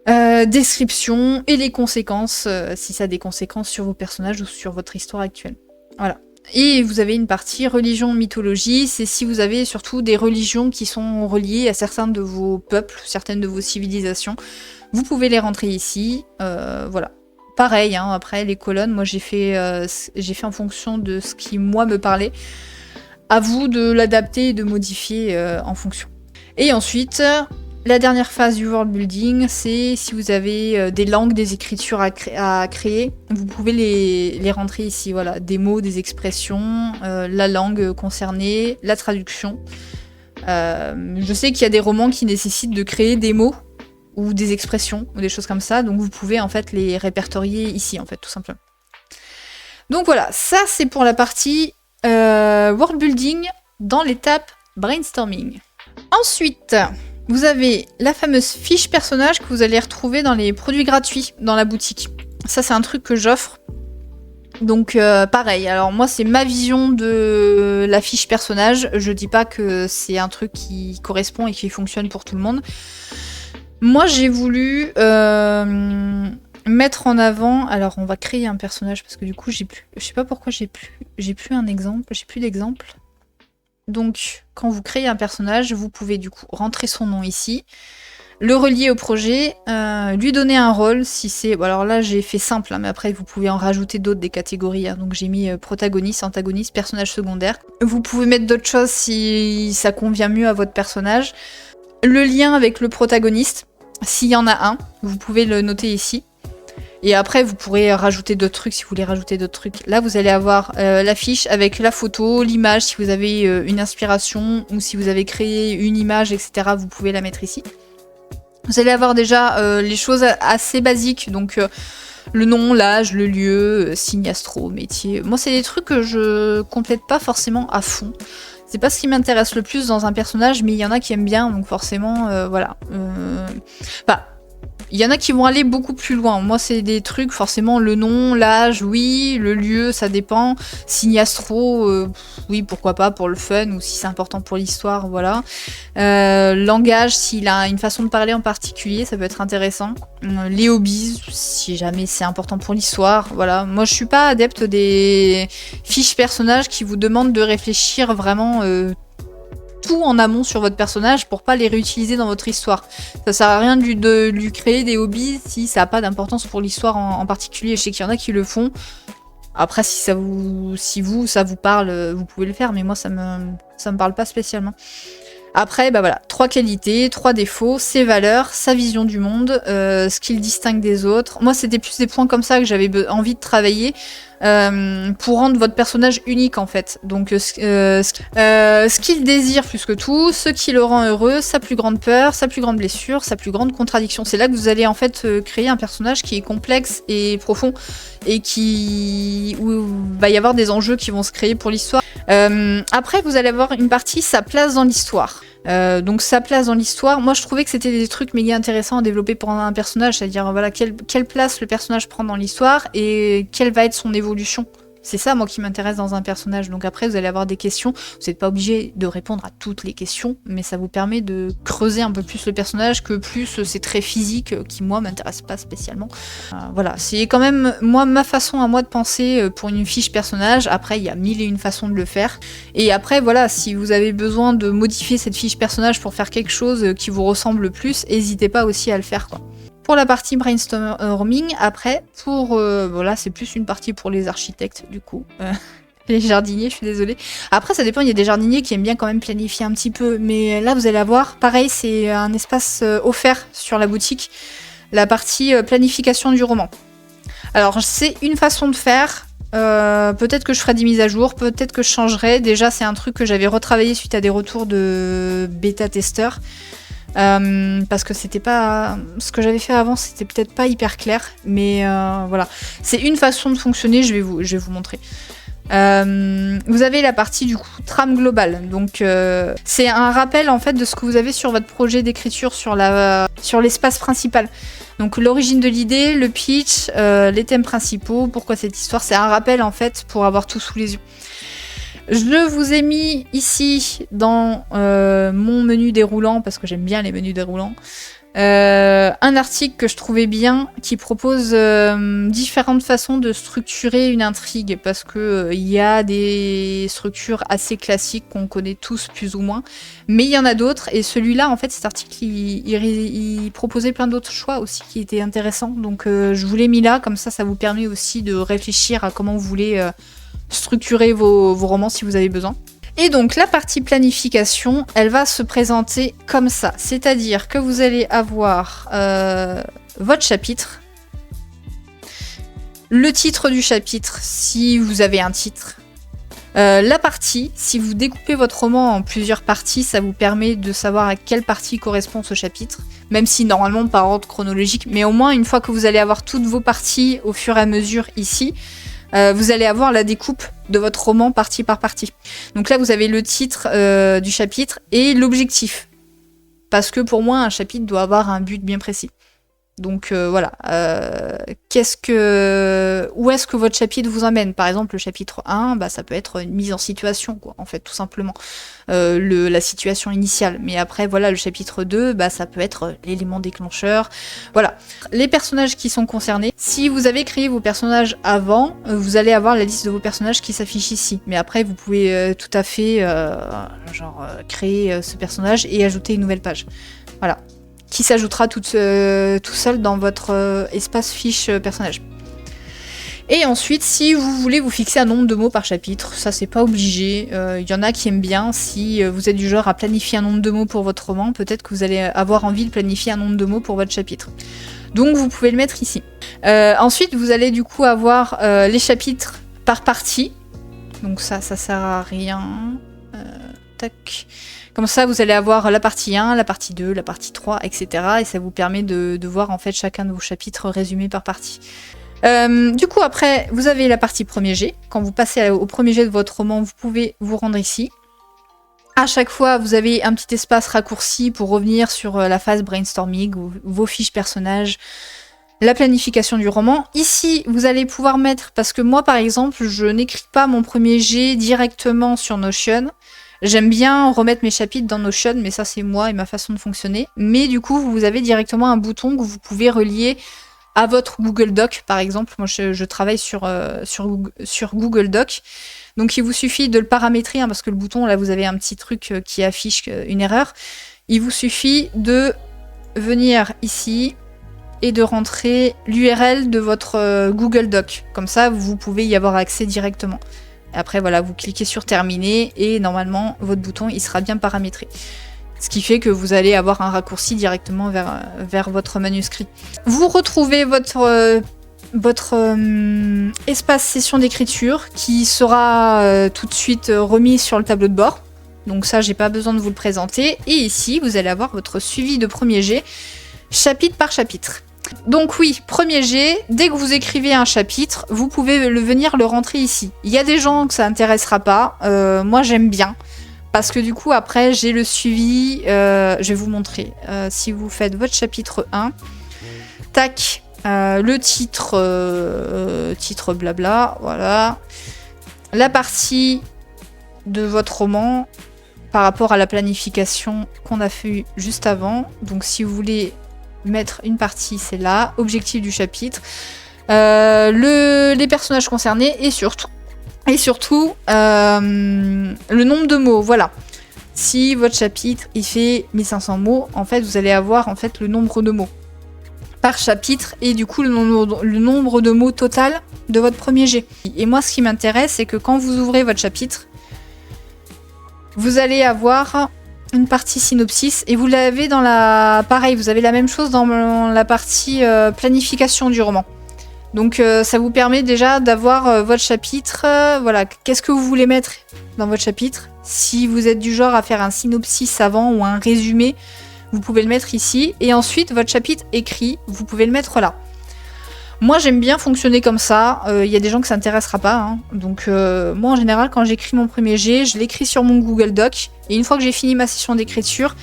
description et les conséquences, si ça a des conséquences sur vos personnages ou sur votre histoire actuelle. Voilà. Et vous avez une partie religion, mythologie, c'est si vous avez surtout des religions qui sont reliées à certains de vos peuples, certaines de vos civilisations, vous pouvez les rentrer ici, voilà. Pareil, hein, après les colonnes, moi j'ai fait en fonction de ce qui moi me parlait. À vous de l'adapter et de modifier en fonction. Et ensuite, la dernière phase du world building, c'est si vous avez des langues, des écritures à créer, vous pouvez les rentrer ici. Voilà, des mots, des expressions, la langue concernée, la traduction. Je sais qu'il y a des romans qui nécessitent de créer des mots ou des expressions, ou des choses comme ça, donc vous pouvez en fait les répertorier ici, en fait, tout simplement. Donc voilà, ça c'est pour la partie world building dans l'étape brainstorming. Ensuite, vous avez la fameuse fiche personnage que vous allez retrouver dans les produits gratuits dans la boutique. Ça, c'est un truc que j'offre. Donc pareil, alors moi c'est ma vision de la fiche personnage, je dis pas que c'est un truc qui correspond et qui fonctionne pour tout le monde. Moi j'ai voulu mettre en avant, alors on va créer un personnage parce que du coup j'ai plus, je sais pas pourquoi j'ai plus un exemple, j'ai plus d'exemple. Donc quand vous créez un personnage, vous pouvez du coup rentrer son nom ici, le relier au projet, lui donner un rôle si c'est... Bon, alors là j'ai fait simple, hein, mais après vous pouvez en rajouter d'autres des catégories. Hein. Donc j'ai mis protagoniste, antagoniste, personnage secondaire. Vous pouvez mettre d'autres choses si ça convient mieux à votre personnage. Le lien avec le protagoniste, s'il y en a un, vous pouvez le noter ici. Et après vous pourrez rajouter d'autres trucs si vous voulez rajouter d'autres trucs. Là vous allez avoir l'affiche avec la photo, l'image si vous avez une inspiration ou si vous avez créé une image, etc. Vous pouvez la mettre ici. Vous allez avoir déjà les choses assez basiques, donc le nom, l'âge, le lieu, signe astro, métier. Moi, c'est des trucs que je complète pas forcément à fond. C'est pas ce qui m'intéresse le plus dans un personnage, mais il y en a qui aiment bien, donc forcément, voilà. Enfin, il y en a qui vont aller beaucoup plus loin. Moi, c'est des trucs, forcément, le nom, l'âge, oui, le lieu, ça dépend. Signe astro, oui, pourquoi pas, pour le fun, ou si c'est important pour l'histoire, voilà. Langage, s'il a une façon de parler en particulier, ça peut être intéressant. Les hobbies, si jamais c'est important pour l'histoire, voilà. Moi, je suis pas adepte des fiches personnages qui vous demandent de réfléchir vraiment tout en amont sur votre personnage pour pas les réutiliser dans votre histoire. Ça sert à rien de lui créer des hobbies si ça n'a pas d'importance pour l'histoire en particulier. Je sais qu'il y en a qui le font. Après, si ça vous parle, vous pouvez le faire, mais moi ça me parle pas spécialement. Après, bah voilà, 3 qualités, 3 défauts, ses valeurs, sa vision du monde, ce qui le distingue des autres. Moi, c'était plus des points comme ça que j'avais envie de travailler pour rendre votre personnage unique en fait. Donc, ce qu'il désire plus que tout, ce qui le rend heureux, sa plus grande peur, sa plus grande blessure, sa plus grande contradiction. C'est là que vous allez en fait créer un personnage qui est complexe et profond et où il va y avoir des enjeux qui vont se créer pour l'histoire. Après, vous allez avoir une partie, sa place dans l'histoire. Donc sa place dans l'histoire, moi je trouvais que c'était des trucs méga intéressants à développer pour un personnage, c'est-à-dire voilà quelle place le personnage prend dans l'histoire et quelle va être son évolution. C'est ça moi qui m'intéresse dans un personnage. Donc après vous allez avoir des questions, vous n'êtes pas obligé de répondre à toutes les questions, mais ça vous permet de creuser un peu plus le personnage que plus ces traits physiques qui moi m'intéressent pas spécialement. Voilà, c'est quand même ma façon à moi de penser pour une fiche personnage. Après il y a 1001 façons de le faire. Et après voilà, si vous avez besoin de modifier cette fiche personnage pour faire quelque chose qui vous ressemble plus, n'hésitez pas aussi à le faire quoi. Pour la partie brainstorming, après, voilà, c'est plus une partie pour les architectes, du coup. Les jardiniers, je suis désolée. Après, ça dépend, il y a des jardiniers qui aiment bien quand même planifier un petit peu. Mais là, vous allez avoir, pareil, c'est un espace offert sur la boutique. La partie planification du roman. Alors, c'est une façon de faire. Peut-être que je ferai des mises à jour, peut-être que je changerai. Déjà, c'est un truc que j'avais retravaillé suite à des retours de bêta-testeurs. Parce que c'était pas ce que j'avais fait avant, c'était peut-être pas hyper clair, mais voilà, c'est une façon de fonctionner. Je vais vous montrer. Vous avez la partie du coup trame globale, donc c'est un rappel en fait de ce que vous avez sur votre projet d'écriture sur l'espace principal. Donc l'origine de l'idée, le pitch, les thèmes principaux, pourquoi cette histoire, c'est un rappel en fait pour avoir tout sous les yeux. Je vous ai mis ici dans mon menu déroulant, parce que j'aime bien les menus déroulants, un article que je trouvais bien qui propose différentes façons de structurer une intrigue, parce que il y a des structures assez classiques qu'on connaît tous plus ou moins, mais il y en a d'autres, et celui-là en fait cet article il proposait plein d'autres choix aussi qui étaient intéressants, donc je vous l'ai mis là, comme ça vous permet aussi de réfléchir à comment vous voulez structurer vos romans si vous avez besoin. Et donc la partie planification, elle va se présenter comme ça. C'est-à-dire que vous allez avoir votre chapitre, le titre du chapitre si vous avez un titre, la partie, si vous découpez votre roman en plusieurs parties, ça vous permet de savoir à quelle partie correspond ce chapitre, même si normalement par ordre chronologique, mais au moins une fois que vous allez avoir toutes vos parties au fur et à mesure ici, vous allez avoir la découpe de votre roman partie par partie. Donc là, vous avez le titre du chapitre et l'objectif. Parce que pour moi, un chapitre doit avoir un but bien précis. Donc voilà, où est-ce que votre chapitre vous emmène? Par exemple, le chapitre 1, bah, ça peut être une mise en situation, quoi, en fait, tout simplement. La situation initiale. Mais après, voilà, le chapitre 2, bah, ça peut être l'élément déclencheur. Voilà. Les personnages qui sont concernés. Si vous avez créé vos personnages avant, vous allez avoir la liste de vos personnages qui s'affiche ici. Mais après, vous pouvez tout à fait créer ce personnage et ajouter une nouvelle page. Voilà. Qui s'ajoutera tout seul dans votre espace fiche personnage. Et ensuite, si vous voulez vous fixer un nombre de mots par chapitre, ça c'est pas obligé, il y en a qui aiment bien, si vous êtes du genre à planifier un nombre de mots pour votre roman, peut-être que vous allez avoir envie de planifier un nombre de mots pour votre chapitre. Donc vous pouvez le mettre ici. Ensuite, vous allez du coup avoir les chapitres par partie, donc ça sert à rien. Tac. Comme ça, vous allez avoir la partie 1, la partie 2, la partie 3, etc. Et ça vous permet de voir en fait chacun de vos chapitres résumés par partie. Du coup, après, vous avez la partie premier jet. Quand vous passez au premier jet de votre roman, vous pouvez vous rendre ici. À chaque fois, vous avez un petit espace raccourci pour revenir sur la phase brainstorming, vos fiches personnages, la planification du roman. Ici, vous allez pouvoir mettre, parce que moi, par exemple, je n'écris pas mon premier jet directement sur Notion. J'aime bien remettre mes chapitres dans Notion, mais ça c'est moi et ma façon de fonctionner. Mais du coup, vous avez directement un bouton que vous pouvez relier à votre Google Doc, par exemple. Moi, je travaille sur Google Doc. Donc, il vous suffit de le paramétrer, hein, parce que le bouton, là, vous avez un petit truc qui affiche une erreur. Il vous suffit de venir ici et de rentrer l'URL de votre Google Doc. Comme ça, vous pouvez y avoir accès directement. Après, voilà, vous cliquez sur terminer et normalement, votre bouton, il sera bien paramétré. Ce qui fait que vous allez avoir un raccourci directement vers votre manuscrit. Vous retrouvez votre espace session d'écriture qui sera tout de suite remis sur le tableau de bord. Donc ça, j'ai pas besoin de vous le présenter. Et ici, vous allez avoir votre suivi de premier jet, chapitre par chapitre. Donc oui, premier jet, dès que vous écrivez un chapitre, vous pouvez venir le rentrer ici. Il y a des gens que ça intéressera pas, moi j'aime bien, parce que du coup après j'ai le suivi, je vais vous montrer. Si vous faites votre chapitre 1, tac, le titre, titre blabla, voilà. La partie de votre roman par rapport à la planification qu'on a fait juste avant. Donc si vous voulez mettre une partie, c'est là, objectif du chapitre, les personnages concernés et surtout le nombre de mots, voilà. Si votre chapitre il fait 1500 mots, en fait vous allez avoir en fait le nombre de mots par chapitre et du coup le nombre de mots total de votre premier jet. Et moi ce qui m'intéresse c'est que quand vous ouvrez votre chapitre, vous allez avoir une partie synopsis et vous l'avez dans la... Pareil, vous avez la même chose dans la partie planification du roman. Donc ça vous permet déjà d'avoir votre chapitre. Voilà, qu'est-ce que vous voulez mettre dans votre chapitre? Si vous êtes du genre à faire un synopsis avant ou un résumé, vous pouvez le mettre ici. Et ensuite, votre chapitre écrit, vous pouvez le mettre là. Moi, j'aime bien fonctionner comme ça. Il y a des gens que ça n'intéressera pas. Hein. Donc, moi, en général, quand j'écris mon premier jet, je l'écris sur mon Google Doc. Et une fois que j'ai fini ma session d'écriture,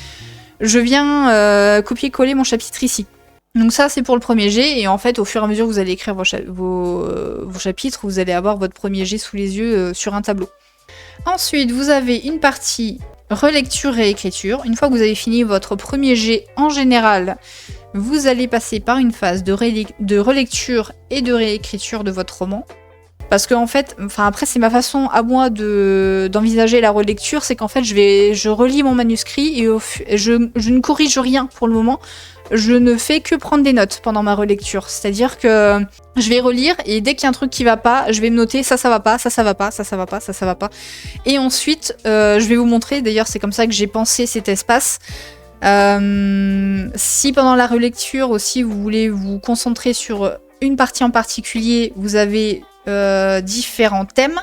je viens copier-coller mon chapitre ici. Donc ça, c'est pour le premier jet. Et en fait, au fur et à mesure que vous allez écrire vos chapitres, vous allez avoir votre premier jet sous les yeux sur un tableau. Ensuite, vous avez une partie relecture et écriture. Une fois que vous avez fini votre premier jet, en général, vous allez passer par une phase de relecture et de réécriture de votre roman. Parce que en fait, après c'est ma façon à moi d'envisager la relecture, c'est qu'en fait je relis mon manuscrit et je ne corrige rien pour le moment. Je ne fais que prendre des notes pendant ma relecture. C'est-à-dire que je vais relire et dès qu'il y a un truc qui va pas, je vais me noter ça va pas, ça va pas, ça va pas, ça va pas. Et ensuite, je vais vous montrer, d'ailleurs c'est comme ça que j'ai pensé cet espace. Si pendant la relecture aussi vous voulez vous concentrer sur une partie en particulier, vous avez différents thèmes.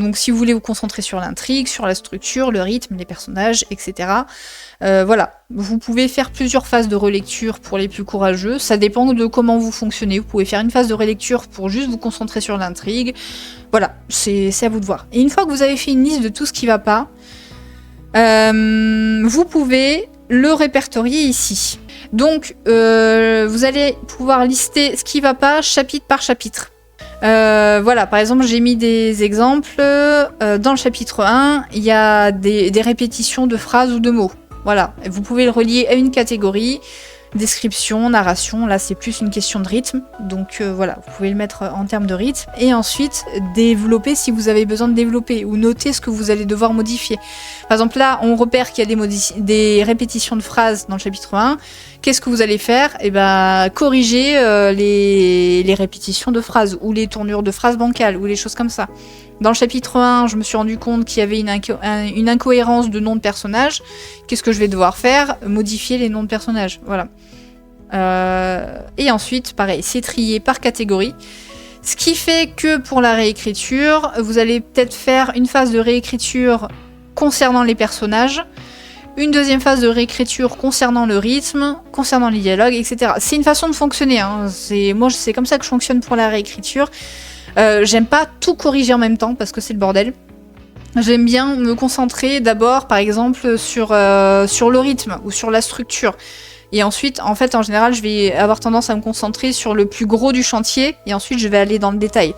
Donc si vous voulez vous concentrer sur l'intrigue, sur la structure, le rythme, les personnages, etc. Voilà, vous pouvez faire plusieurs phases de relecture pour les plus courageux, ça dépend de comment vous fonctionnez. Vous pouvez faire une phase de relecture pour juste vous concentrer sur l'intrigue. Voilà, c'est à vous de voir. Et une fois que vous avez fait une liste de tout ce qui va pas, vous pouvez le répertorier ici. Donc, vous allez pouvoir lister ce qui va pas chapitre par chapitre. Voilà, par exemple, j'ai mis des exemples. Dans le chapitre 1, il y a des répétitions de phrases ou de mots. Voilà, vous pouvez le relier à une catégorie. Description, narration, là c'est plus une question de rythme, donc voilà, vous pouvez le mettre en termes de rythme, et ensuite développer si vous avez besoin de développer, ou noter ce que vous allez devoir modifier. Par exemple là, on repère qu'il y a des répétitions de phrases dans le chapitre 1, qu'est-ce que vous allez faire? Eh ben, corriger les répétitions de phrases, ou les tournures de phrases bancales, ou les choses comme ça. Dans le chapitre 1, je me suis rendu compte qu'il y avait une incohérence de noms de personnages. Qu'est-ce que je vais devoir faire? Modifier les noms de personnages. Voilà. Et ensuite, pareil, c'est trié par catégorie. Ce qui fait que pour la réécriture, vous allez peut-être faire une phase de réécriture concernant les personnages, une deuxième phase de réécriture concernant le rythme, concernant les dialogues, etc. C'est une façon de fonctionner. Hein. Moi, c'est comme ça que je fonctionne pour la réécriture. J'aime pas tout corriger en même temps parce que c'est le bordel. J'aime bien me concentrer d'abord, par exemple, sur le rythme ou sur la structure. Et ensuite, en fait, en général, je vais avoir tendance à me concentrer sur le plus gros du chantier et ensuite je vais aller dans le détail.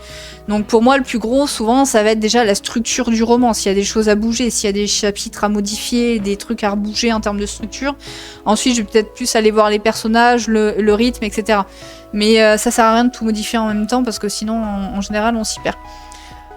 Donc pour moi, le plus gros, souvent, ça va être déjà la structure du roman. S'il y a des choses à bouger, s'il y a des chapitres à modifier, des trucs à rebouger en termes de structure. Ensuite, je vais peut-être plus aller voir les personnages, le rythme, etc. Mais ça sert à rien de tout modifier en même temps parce que sinon, en général, on s'y perd.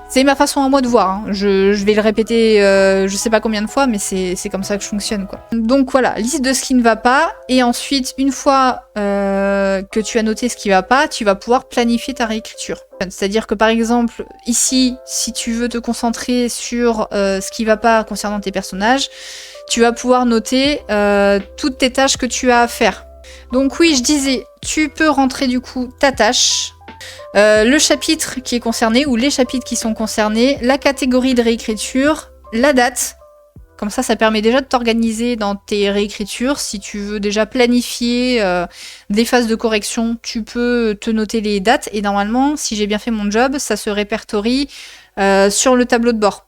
C'est ma façon à moi de voir. Hein. Je vais le répéter je sais pas combien de fois, mais c'est comme ça que je fonctionne, quoi. Donc voilà, liste de ce qui ne va pas. Et ensuite, une fois que tu as noté ce qui va pas, tu vas pouvoir planifier ta réécriture. C'est-à-dire que par exemple, ici, si tu veux te concentrer sur ce qui va pas concernant tes personnages, tu vas pouvoir noter toutes tes tâches que tu as à faire. Donc oui, je disais, tu peux rentrer du coup ta tâche, le chapitre qui est concerné ou les chapitres qui sont concernés, la catégorie de réécriture, la date. Comme ça permet déjà de t'organiser dans tes réécritures. Si tu veux déjà planifier des phases de correction, tu peux te noter les dates. Et normalement, si j'ai bien fait mon job, ça se répertorie sur le tableau de bord.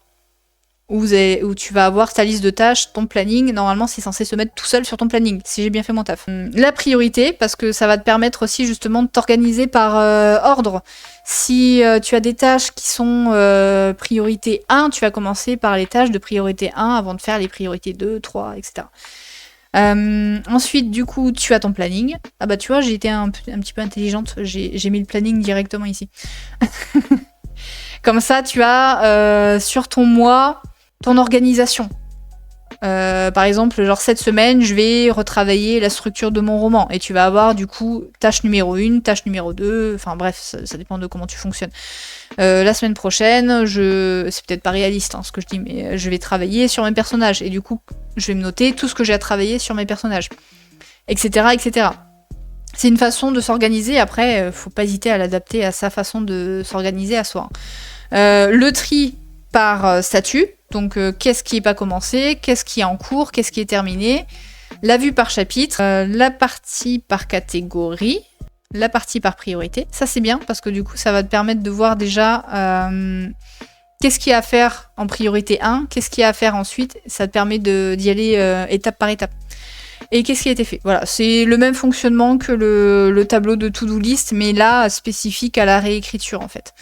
Où tu vas avoir ta liste de tâches, ton planning. Normalement, c'est censé se mettre tout seul sur ton planning, si j'ai bien fait mon taf. La priorité, parce que ça va te permettre aussi justement de t'organiser par ordre. Si tu as des tâches qui sont priorité 1, tu vas commencer par les tâches de priorité 1 avant de faire les priorités 2, 3, etc. Ensuite, du coup, tu as ton planning. Ah bah tu vois, j'ai été un petit peu intelligente. J'ai mis le planning directement ici. Comme ça, tu as sur ton mois ton organisation. Par exemple, genre cette semaine, je vais retravailler la structure de mon roman. Et tu vas avoir du coup tâche numéro 1, tâche numéro 2. Enfin bref, ça dépend de comment tu fonctionnes. La semaine prochaine, c'est peut-être pas réaliste hein, ce que je dis, mais je vais travailler sur mes personnages. Et du coup, je vais me noter tout ce que j'ai à travailler sur mes personnages. Etc. etc. C'est une façon de s'organiser. Après, faut pas hésiter à l'adapter à sa façon de s'organiser à soi. Le tri par statut. Donc, qu'est-ce qui n'est pas commencé, qu'est-ce qui est en cours, qu'est-ce qui est terminé. La vue par chapitre, la partie par catégorie, la partie par priorité. Ça, c'est bien parce que du coup, ça va te permettre de voir déjà qu'est-ce qu'il y a à faire en priorité 1, qu'est-ce qu'il y a à faire ensuite. Ça te permet d'y aller étape par étape. Et qu'est-ce qui a été fait? Voilà, c'est le même fonctionnement que le tableau de to-do list, mais là, spécifique à la réécriture, en fait.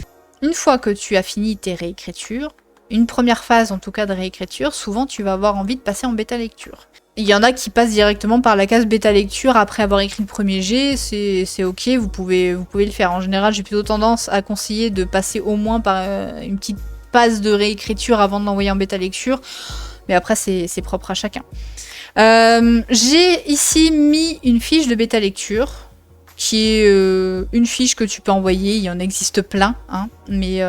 Une fois que tu as fini tes réécritures, une première phase en tout cas de réécriture, souvent tu vas avoir envie de passer en bêta lecture. Il y en a qui passent directement par la case bêta lecture après avoir écrit le premier jet, c'est ok, vous pouvez le faire. En général, j'ai plutôt tendance à conseiller de passer au moins par une petite phase de réécriture avant de l'envoyer en bêta lecture, mais après c'est propre à chacun. J'ai ici mis une fiche de bêta lecture, qui est une fiche que tu peux envoyer, il y en existe plein, hein, mais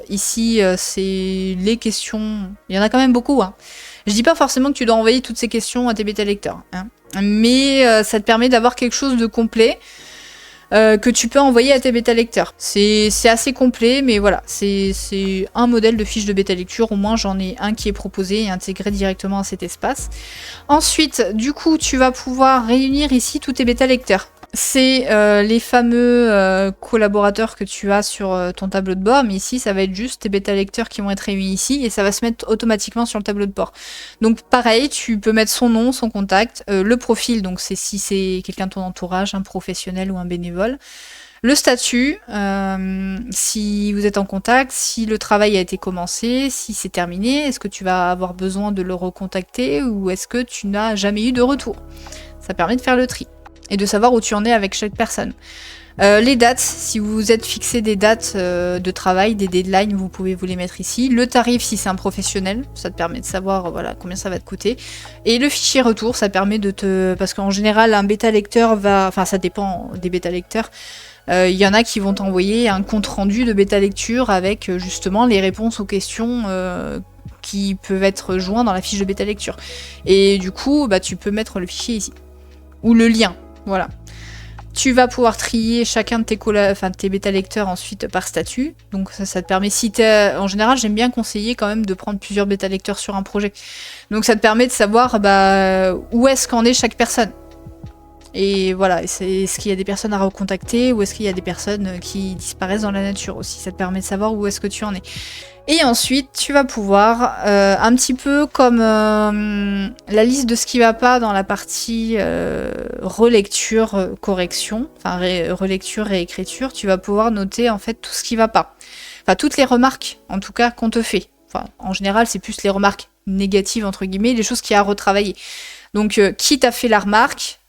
ici c'est les questions, il y en a quand même beaucoup. Hein. Je dis pas forcément que tu dois envoyer toutes ces questions à tes bêta lecteurs, hein, mais ça te permet d'avoir quelque chose de complet. que tu peux envoyer à tes bêta lecteurs. C'est assez complet, mais voilà, c'est un modèle de fiche de bêta lecture. Au moins, j'en ai un qui est proposé et intégré directement à cet espace. Ensuite, du coup, tu vas pouvoir réunir ici tous tes bêta lecteurs. C'est les fameux collaborateurs que tu as sur ton tableau de bord, mais ici ça va être juste tes bêta lecteurs qui vont être réunis ici et ça va se mettre automatiquement sur le tableau de bord. Donc pareil, tu peux mettre son nom, son contact, le profil, donc c'est si c'est quelqu'un de ton entourage, un professionnel ou un bénévole. Le statut, si vous êtes en contact, si le travail a été commencé, si c'est terminé, est-ce que tu vas avoir besoin de le recontacter ou est-ce que tu n'as jamais eu de retour? Ça permet de faire le tri et de savoir où tu en es avec chaque personne. Les dates, si vous êtes fixé des dates de travail, des deadlines, vous pouvez vous les mettre ici. Le tarif, si c'est un professionnel, ça te permet de savoir voilà, combien ça va te coûter. Et le fichier retour, ça permet de te... Parce qu'en général, un bêta lecteur va... Enfin, ça dépend des bêta lecteurs. Il y en a qui vont t'envoyer un compte rendu de bêta lecture avec justement les réponses aux questions qui peuvent être joints dans la fiche de bêta lecture. Et du coup, bah, tu peux mettre le fichier ici. Ou le lien. Voilà. Tu vas pouvoir trier chacun de tes bêta lecteurs ensuite par statut. Donc ça te permet, si en général, j'aime bien conseiller quand même de prendre plusieurs bêta lecteurs sur un projet. Donc ça te permet de savoir où est-ce qu'en est chaque personne. Et voilà, est-ce qu'il y a des personnes à recontacter ou est-ce qu'il y a des personnes qui disparaissent dans la nature aussi. Ça te permet de savoir où est-ce que tu en es. Et ensuite, tu vas pouvoir, un petit peu comme la liste de ce qui va pas dans la partie relecture, correction, enfin relecture, réécriture, tu vas pouvoir noter en fait tout ce qui va pas. Enfin, toutes les remarques, en tout cas, qu'on te fait. Enfin, en général, c'est plus les remarques négatives, entre guillemets, les choses qu'il y a à retravailler. Donc, qui t'a fait la remarque?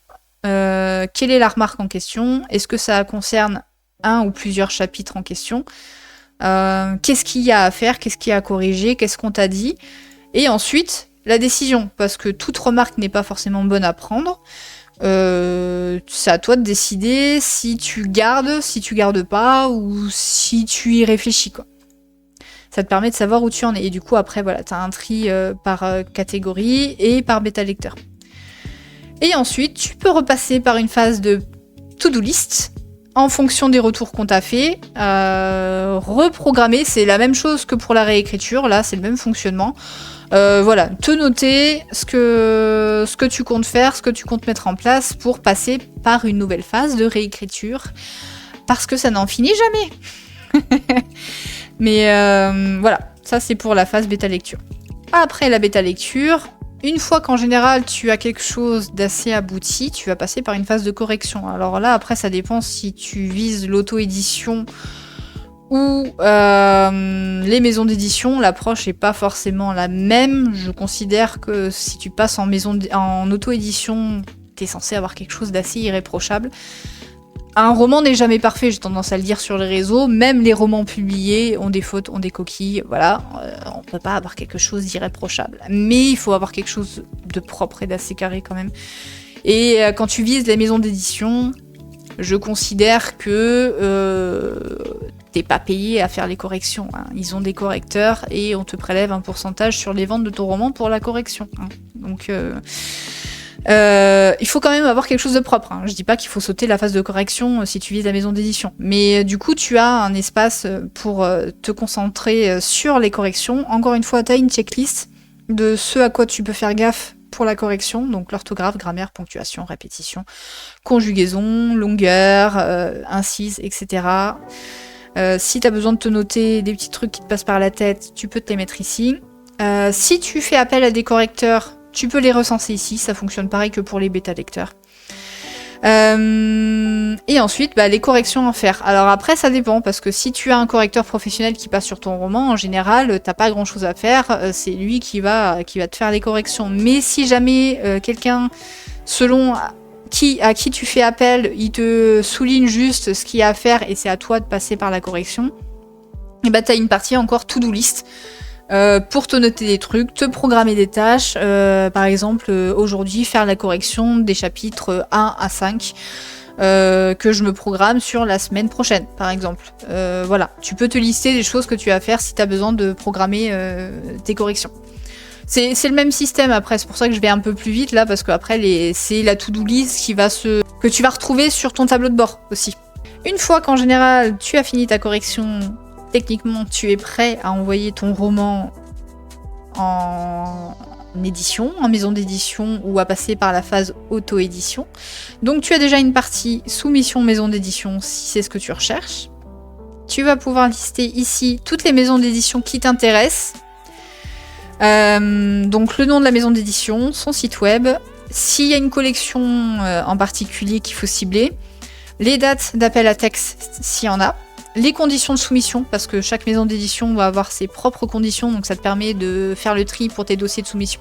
Quelle est la remarque en question? Est-ce que ça concerne un ou plusieurs chapitres en question? Qu'est-ce qu'il y a à faire, qu'est-ce qu'il y a à corriger, qu'est-ce qu'on t'a dit, et ensuite la décision, parce que toute remarque n'est pas forcément bonne à prendre. C'est à toi de décider si tu gardes pas, ou si tu y réfléchis, quoi. Ça te permet de savoir où tu en es, et du coup après voilà, t'as un tri par catégorie et par bêta lecteur. Et ensuite tu peux repasser par une phase de to-do list en fonction des retours qu'on t'a fait, reprogrammer, c'est la même chose que pour la réécriture, là c'est le même fonctionnement. Voilà, te noter ce que tu comptes faire, ce que tu comptes mettre en place pour passer par une nouvelle phase de réécriture, parce que ça n'en finit jamais. Mais voilà, ça c'est pour la phase bêta lecture. Après la bêta lecture, une fois qu'en général tu as quelque chose d'assez abouti, tu vas passer par une phase de correction. Alors là, après, ça dépend si tu vises l'auto-édition ou les maisons d'édition. L'approche n'est pas forcément la même. Je considère que si tu passes en auto-édition, tu es censé avoir quelque chose d'assez irréprochable. Un roman n'est jamais parfait, j'ai tendance à le dire sur les réseaux. Même les romans publiés ont des fautes, ont des coquilles. Voilà, on peut pas avoir quelque chose d'irréprochable. Mais il faut avoir quelque chose de propre et d'assez carré quand même. Et quand tu vises les maisons d'édition, je considère que t'es pas payé à faire les corrections. Hein. Ils ont des correcteurs et on te prélève un pourcentage sur les ventes de ton roman pour la correction. Hein. Donc... il faut quand même avoir quelque chose de propre. Hein. Je dis pas qu'il faut sauter la phase de correction si tu vises la maison d'édition. Mais du coup, tu as un espace pour te concentrer sur les corrections. Encore une fois, tu as une checklist de ce à quoi tu peux faire gaffe pour la correction. Donc l'orthographe, grammaire, ponctuation, répétition, conjugaison, longueur, incise, etc. Si tu as besoin de te noter des petits trucs qui te passent par la tête, tu peux te les mettre ici. Si tu fais appel à des correcteurs, tu peux les recenser ici, ça fonctionne pareil que pour les bêta lecteurs. Et ensuite, les corrections à faire. Alors après, ça dépend, parce que si tu as un correcteur professionnel qui passe sur ton roman, en général, t'as pas grand-chose à faire, c'est lui qui va te faire les corrections. Mais si jamais quelqu'un, selon à qui tu fais appel, il te souligne juste ce qu'il y a à faire et c'est à toi de passer par la correction, et t'as une partie encore to-do list. Pour te noter des trucs, te programmer des tâches, par exemple aujourd'hui faire la correction des chapitres 1 à 5 que je me programme sur la semaine prochaine par exemple. Voilà, tu peux te lister des choses que tu vas faire si tu as besoin de programmer tes corrections. C'est le même système après, c'est pour ça que je vais un peu plus vite là, parce que après c'est la to-do list que tu vas retrouver sur ton tableau de bord aussi. Une fois qu'en général tu as fini ta correction, techniquement tu es prêt à envoyer ton roman en édition, en maison d'édition ou à passer par la phase auto-édition. Donc tu as déjà une partie soumission maison d'édition si c'est ce que tu recherches. Tu vas pouvoir lister ici toutes les maisons d'édition qui t'intéressent. Donc le nom de la maison d'édition, son site web, s'il y a une collection en particulier qu'il faut cibler, les dates d'appel à texte s'il y en a, les conditions de soumission, parce que chaque maison d'édition va avoir ses propres conditions, donc ça te permet de faire le tri pour tes dossiers de soumission.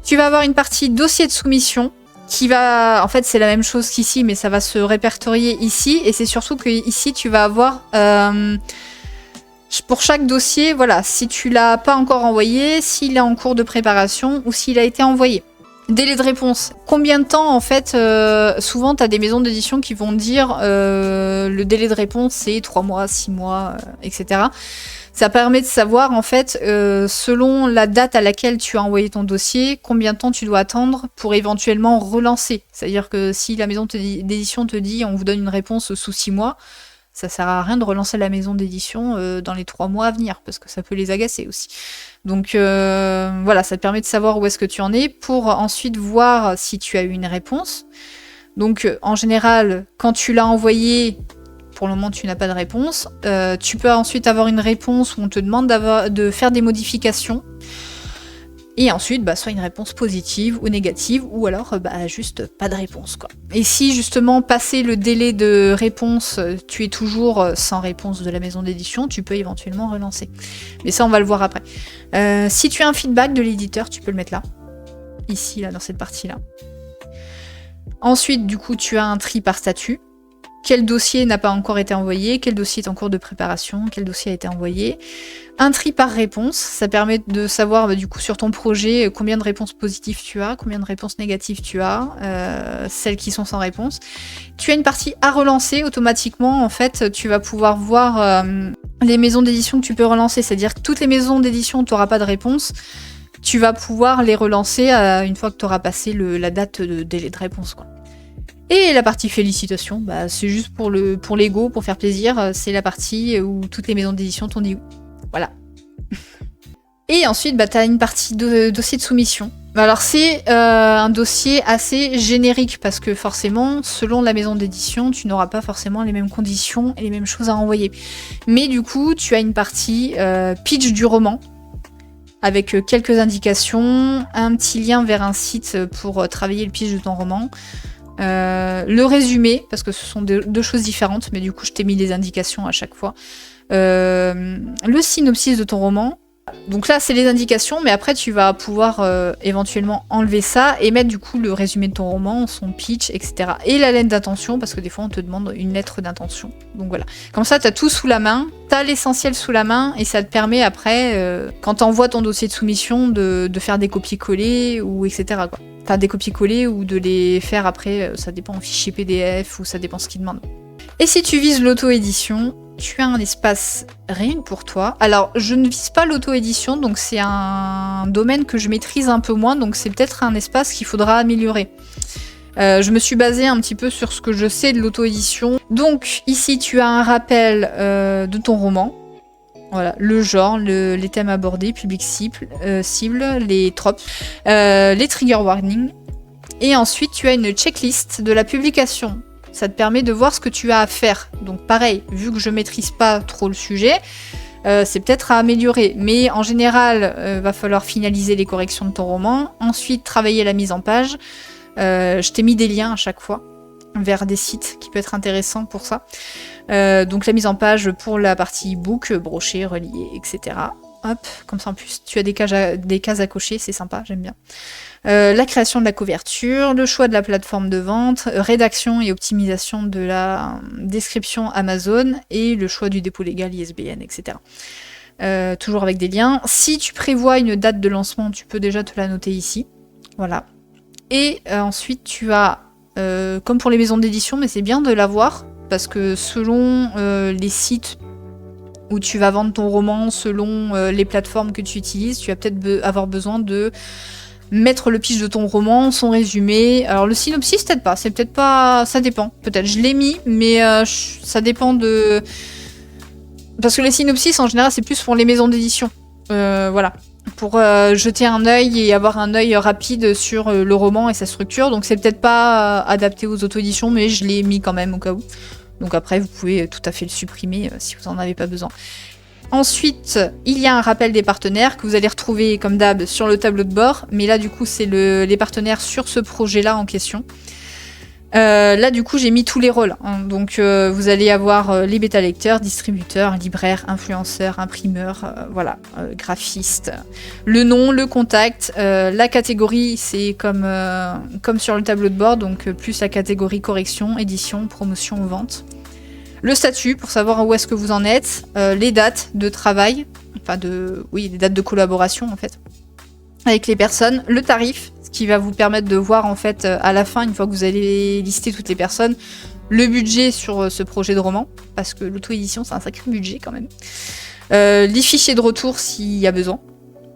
Tu vas avoir une partie dossier de soumission qui va, en fait c'est la même chose qu'ici, mais ça va se répertorier ici, et c'est surtout que ici tu vas avoir pour chaque dossier, voilà, si tu l'as pas encore envoyé, s'il est en cours de préparation ou s'il a été envoyé. Délai de réponse. Combien de temps, en fait, souvent, tu as des maisons d'édition qui vont dire le délai de réponse, c'est 3 mois, 6 mois, etc. Ça permet de savoir, en fait, selon la date à laquelle tu as envoyé ton dossier, combien de temps tu dois attendre pour éventuellement relancer. C'est-à-dire que si la maison d'édition te dit on vous donne une réponse sous 6 mois, ça sert à rien de relancer la maison d'édition dans les 3 mois à venir, parce que ça peut les agacer aussi. Donc voilà, ça te permet de savoir où est-ce que tu en es pour ensuite voir si tu as eu une réponse. Donc en général, quand tu l'as envoyé, pour le moment tu n'as pas de réponse. Tu peux ensuite avoir une réponse où on te demande de faire des modifications. Et ensuite, soit une réponse positive ou négative, ou alors juste pas de réponse, quoi. Et si justement, passé le délai de réponse, tu es toujours sans réponse de la maison d'édition, tu peux éventuellement relancer. Mais ça, on va le voir après. Si tu as un feedback de l'éditeur, tu peux le mettre là. Ici, là, dans cette partie-là. Ensuite, du coup, tu as un tri par statut. Quel dossier n'a pas encore été envoyé, quel dossier est en cours de préparation, quel dossier a été envoyé. Un tri par réponse, ça permet de savoir du coup sur ton projet combien de réponses positives tu as, combien de réponses négatives tu as, celles qui sont sans réponse. Tu as une partie à relancer automatiquement, en fait tu vas pouvoir voir les maisons d'édition que tu peux relancer, c'est-à-dire que toutes les maisons d'édition où tu n'auras pas de réponse, tu vas pouvoir les relancer une fois que tu auras passé la date de délai de réponse, quoi. Et la partie félicitations, c'est juste pour l'ego, pour faire plaisir. C'est la partie où toutes les maisons d'édition t'ont dit oui. Voilà. Et ensuite, tu as une partie de dossier de soumission. Alors c'est un dossier assez générique parce que forcément, selon la maison d'édition, tu n'auras pas forcément les mêmes conditions et les mêmes choses à envoyer. Mais du coup, tu as une partie pitch du roman avec quelques indications, un petit lien vers un site pour travailler le pitch de ton roman. Le résumé, parce que ce sont deux choses différentes, mais du coup je t'ai mis des indications à chaque fois. Le synopsis de ton roman. Donc là c'est les indications, mais après tu vas pouvoir éventuellement enlever ça et mettre du coup le résumé de ton roman, son pitch, etc. Et la lettre d'intention, parce que des fois on te demande une lettre d'intention. Donc voilà. Comme ça t'as tout sous la main, t'as l'essentiel sous la main et ça te permet après, quand t'envoies ton dossier de soumission, de faire des copier-coller ou etc. quoi. Enfin, des copier-coller ou de les faire après, ça dépend en fichier PDF ou ça dépend ce qu'ils demandent. Et si tu vises l'auto-édition, tu as un espace rien que pour toi. Alors, je ne vise pas l'auto-édition, donc c'est un domaine que je maîtrise un peu moins, donc c'est peut-être un espace qu'il faudra améliorer. Je me suis basée un petit peu sur ce que je sais de l'auto-édition. Donc, ici, tu as un rappel de ton roman. Voilà, le genre, les thèmes abordés, public cible, les tropes, les trigger warnings. Et ensuite, tu as une checklist de la publication. Ça te permet de voir ce que tu as à faire. Donc pareil, vu que je maîtrise pas trop le sujet, c'est peut-être à améliorer. Mais en général, va falloir finaliser les corrections de ton roman. Ensuite, travailler la mise en page. Je t'ai mis des liens à chaque fois vers des sites qui peuvent être intéressants pour ça. Donc la mise en page pour la partie e-book, broché, relié, etc. Hop, comme ça en plus tu as des cases à cocher, c'est sympa, j'aime bien. La création de la couverture, le choix de la plateforme de vente, rédaction et optimisation de la description Amazon et le choix du dépôt légal ISBN, etc. Toujours avec des liens. Si tu prévois une date de lancement, tu peux déjà te la noter ici. Voilà. Et ensuite tu as, comme pour les maisons d'édition, mais c'est bien de l'avoir, parce que selon les sites où tu vas vendre ton roman, selon les plateformes que tu utilises, tu vas peut-être avoir besoin de mettre le pitch de ton roman, son résumé. Alors le synopsis, peut-être pas. C'est peut-être pas... Ça dépend. Peut-être. Je l'ai mis, mais ça dépend de... Parce que les synopsis, en général, c'est plus pour les maisons d'édition. Voilà. Pour jeter un œil et avoir un œil rapide sur le roman et sa structure. Donc c'est peut-être pas adapté aux auto-éditions, mais je l'ai mis quand même au cas où. Donc après, vous pouvez tout à fait le supprimer si vous en avez pas besoin. Ensuite, il y a un rappel des partenaires que vous allez retrouver comme d'hab sur le tableau de bord. Mais là, du coup, c'est les partenaires sur ce projet-là en question. Là, du coup, j'ai mis tous les rôles. Hein. Donc, vous allez avoir les bêta-lecteurs, distributeurs, libraires, influenceurs, imprimeurs, voilà, graphistes. Le nom, le contact, la catégorie, c'est comme sur le tableau de bord, donc plus la catégorie correction, édition, promotion, vente. Le statut, pour savoir où est-ce que vous en êtes. Les dates de travail, enfin les dates de collaboration, en fait, avec les personnes. Le tarif, qui va vous permettre de voir en fait à la fin, une fois que vous allez lister toutes les personnes, le budget sur ce projet de roman, parce que l'auto-édition c'est un sacré budget quand même. Les fichiers de retour s'il y a besoin,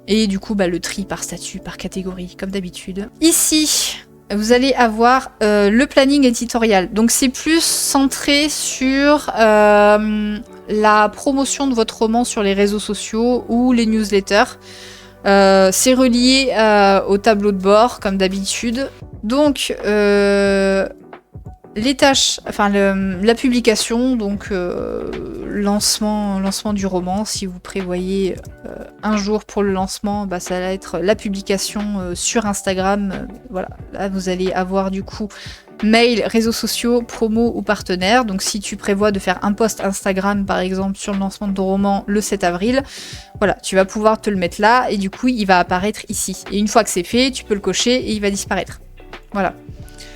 et du coup le tri par statut, par catégorie, comme d'habitude. Ici, vous allez avoir le planning éditorial, donc c'est plus centré sur la promotion de votre roman sur les réseaux sociaux ou les newsletters. C'est relié au tableau de bord, comme d'habitude. Donc, les tâches, enfin la publication, donc lancement du roman. Si vous prévoyez un jour pour le lancement, ça va être la publication sur Instagram. Voilà, là vous allez avoir du coup mail, réseaux sociaux, promo ou partenaires. Donc si tu prévois de faire un post Instagram par exemple sur le lancement de ton roman le 7 avril, voilà, tu vas pouvoir te le mettre là et du coup il va apparaître ici. Et une fois que c'est fait, tu peux le cocher et il va disparaître. Voilà.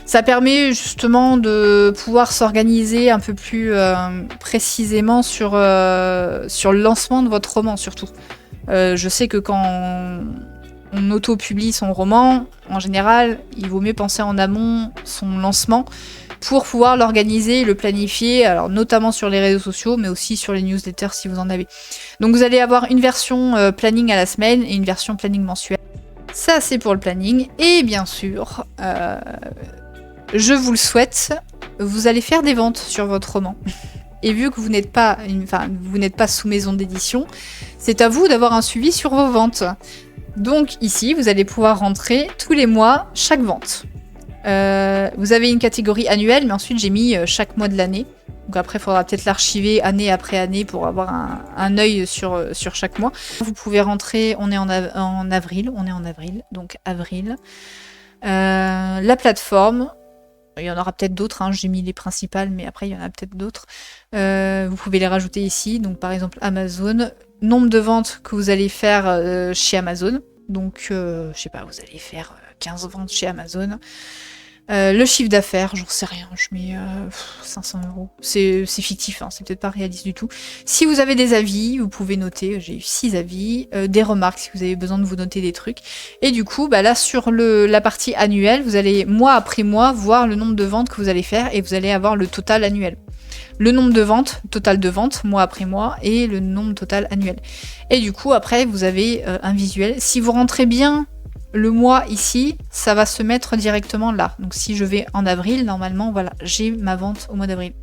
Ça permet justement de pouvoir s'organiser un peu plus précisément sur le lancement de votre roman surtout. Je sais que quand on auto-publie son roman, en général, il vaut mieux penser en amont son lancement pour pouvoir l'organiser et le planifier, alors notamment sur les réseaux sociaux, mais aussi sur les newsletters si vous en avez. Donc vous allez avoir une version planning à la semaine et une version planning mensuelle. Ça, c'est pour le planning. Et bien sûr, je vous le souhaite, vous allez faire des ventes sur votre roman. Et vu que vous n'êtes pas sous maison d'édition, c'est à vous d'avoir un suivi sur vos ventes. Donc ici, vous allez pouvoir rentrer tous les mois chaque vente. Vous avez une catégorie annuelle, mais ensuite j'ai mis chaque mois de l'année. Donc après, il faudra peut-être l'archiver année après année pour avoir un œil sur chaque mois. Vous pouvez rentrer, on est en avril, donc avril. La plateforme, il y en aura peut-être d'autres, hein, j'ai mis les principales, mais après il y en a peut-être d'autres. Vous pouvez les rajouter ici, donc par exemple Amazon. Nombre de ventes que vous allez faire chez Amazon. Donc, je sais pas, vous allez faire 15 ventes chez Amazon. Le chiffre d'affaires, j'en sais rien, je mets 500 €. C'est fictif, hein, c'est peut-être pas réaliste du tout. Si vous avez des avis, vous pouvez noter, j'ai eu 6 avis, des remarques si vous avez besoin de vous noter des trucs. Et du coup, là sur la partie annuelle, vous allez mois après mois voir le nombre de ventes que vous allez faire et vous allez avoir le total annuel. Le nombre de ventes, total de ventes, mois après mois, et le nombre total annuel. Et du coup, après, vous avez un visuel. Si vous rentrez bien le mois ici, ça va se mettre directement là. Donc si je vais en avril, normalement, voilà, j'ai ma vente au mois d'avril.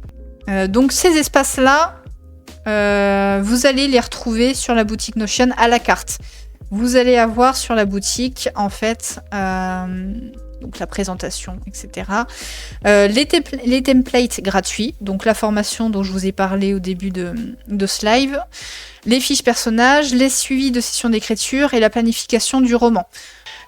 Donc ces espaces-là, vous allez les retrouver sur la boutique Notion à la carte. Vous allez avoir sur la boutique, en fait... donc la présentation, etc. Les templates gratuits, donc la formation dont je vous ai parlé au début de ce live, les fiches personnages, les suivis de sessions d'écriture et la planification du roman.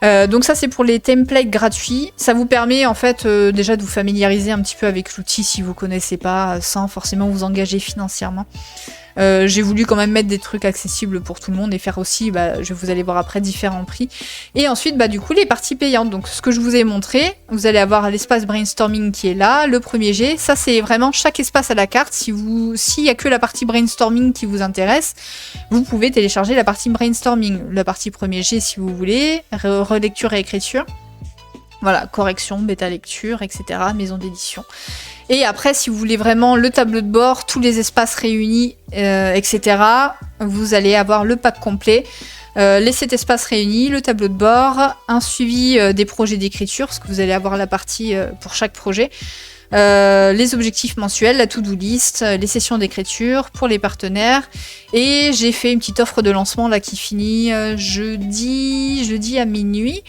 Donc ça c'est pour les templates gratuits. Ça vous permet en fait déjà de vous familiariser un petit peu avec l'outil si vous connaissez pas, sans forcément vous engager financièrement. J'ai voulu quand même mettre des trucs accessibles pour tout le monde et faire aussi, vous allez voir après, différents prix. Et ensuite, du coup, les parties payantes. Donc, ce que je vous ai montré, vous allez avoir l'espace brainstorming qui est là, le premier jet. Ça, c'est vraiment chaque espace à la carte. S'il y a que la partie brainstorming qui vous intéresse, vous pouvez télécharger la partie brainstorming. La partie premier jet, si vous voulez, relecture et écriture. Voilà, correction, bêta lecture, etc., maison d'édition. Et après, si vous voulez vraiment le tableau de bord, tous les espaces réunis, etc., vous allez avoir le pack complet. les 7 espaces réunis, le tableau de bord, un suivi des projets d'écriture, parce que vous allez avoir la partie pour chaque projet, les objectifs mensuels, la to-do list, les sessions d'écriture pour les partenaires, et j'ai fait une petite offre de lancement là qui finit jeudi à minuit,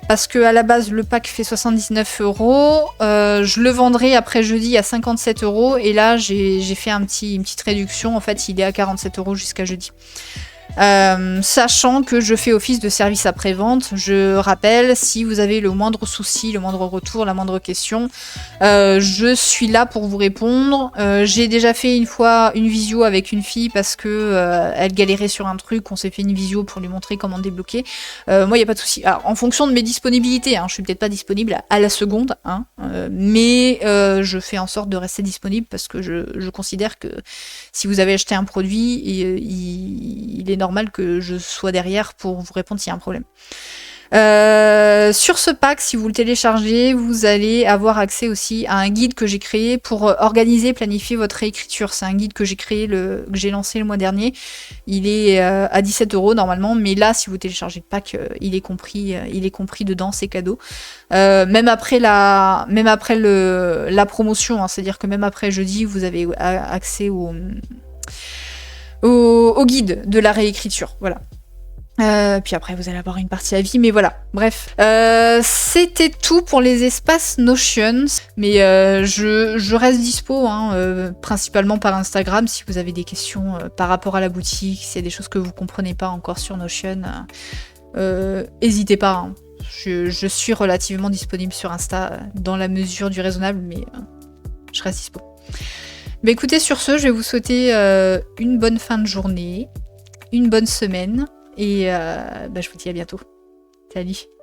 parce que à la base le pack fait 79 €, je le vendrai après jeudi à 57 €, et là j'ai fait une petite réduction, en fait il est à 47 € jusqu'à jeudi. Sachant que je fais office de service après-vente, je rappelle, si vous avez le moindre souci, le moindre retour, la moindre question, je suis là pour vous répondre. J'ai déjà fait une fois une visio avec une fille parce que elle galérait sur un truc, on s'est fait une visio pour lui montrer comment débloquer. Moi, il n'y a pas de souci. Alors, en fonction de mes disponibilités, je suis peut-être pas disponible à la seconde, mais je fais en sorte de rester disponible parce que je considère que si vous avez acheté un produit, il est normal que je sois derrière pour vous répondre s'il y a un problème. Sur ce pack, si vous le téléchargez, vous allez avoir accès aussi à un guide que j'ai créé pour organiser, planifier votre réécriture. C'est un guide que j'ai créé, que j'ai lancé le mois dernier. Il est à 17 € normalement, mais là, si vous téléchargez le pack, il est compris dedans, c'est cadeau. Même après la promotion, c'est-à-dire que même après jeudi, vous avez accès au guide de la réécriture, voilà. Puis après vous allez avoir une partie à vie, mais voilà, bref. C'était tout pour les espaces Notion, mais je reste dispo, principalement par Instagram, si vous avez des questions par rapport à la boutique, s'il y a des choses que vous comprenez pas encore sur Notion, n'hésitez pas. Je suis relativement disponible sur Insta, dans la mesure du raisonnable, mais je reste dispo. Bah écoutez, sur ce, je vais vous souhaiter une bonne fin de journée, une bonne semaine, et je vous dis à bientôt. Salut!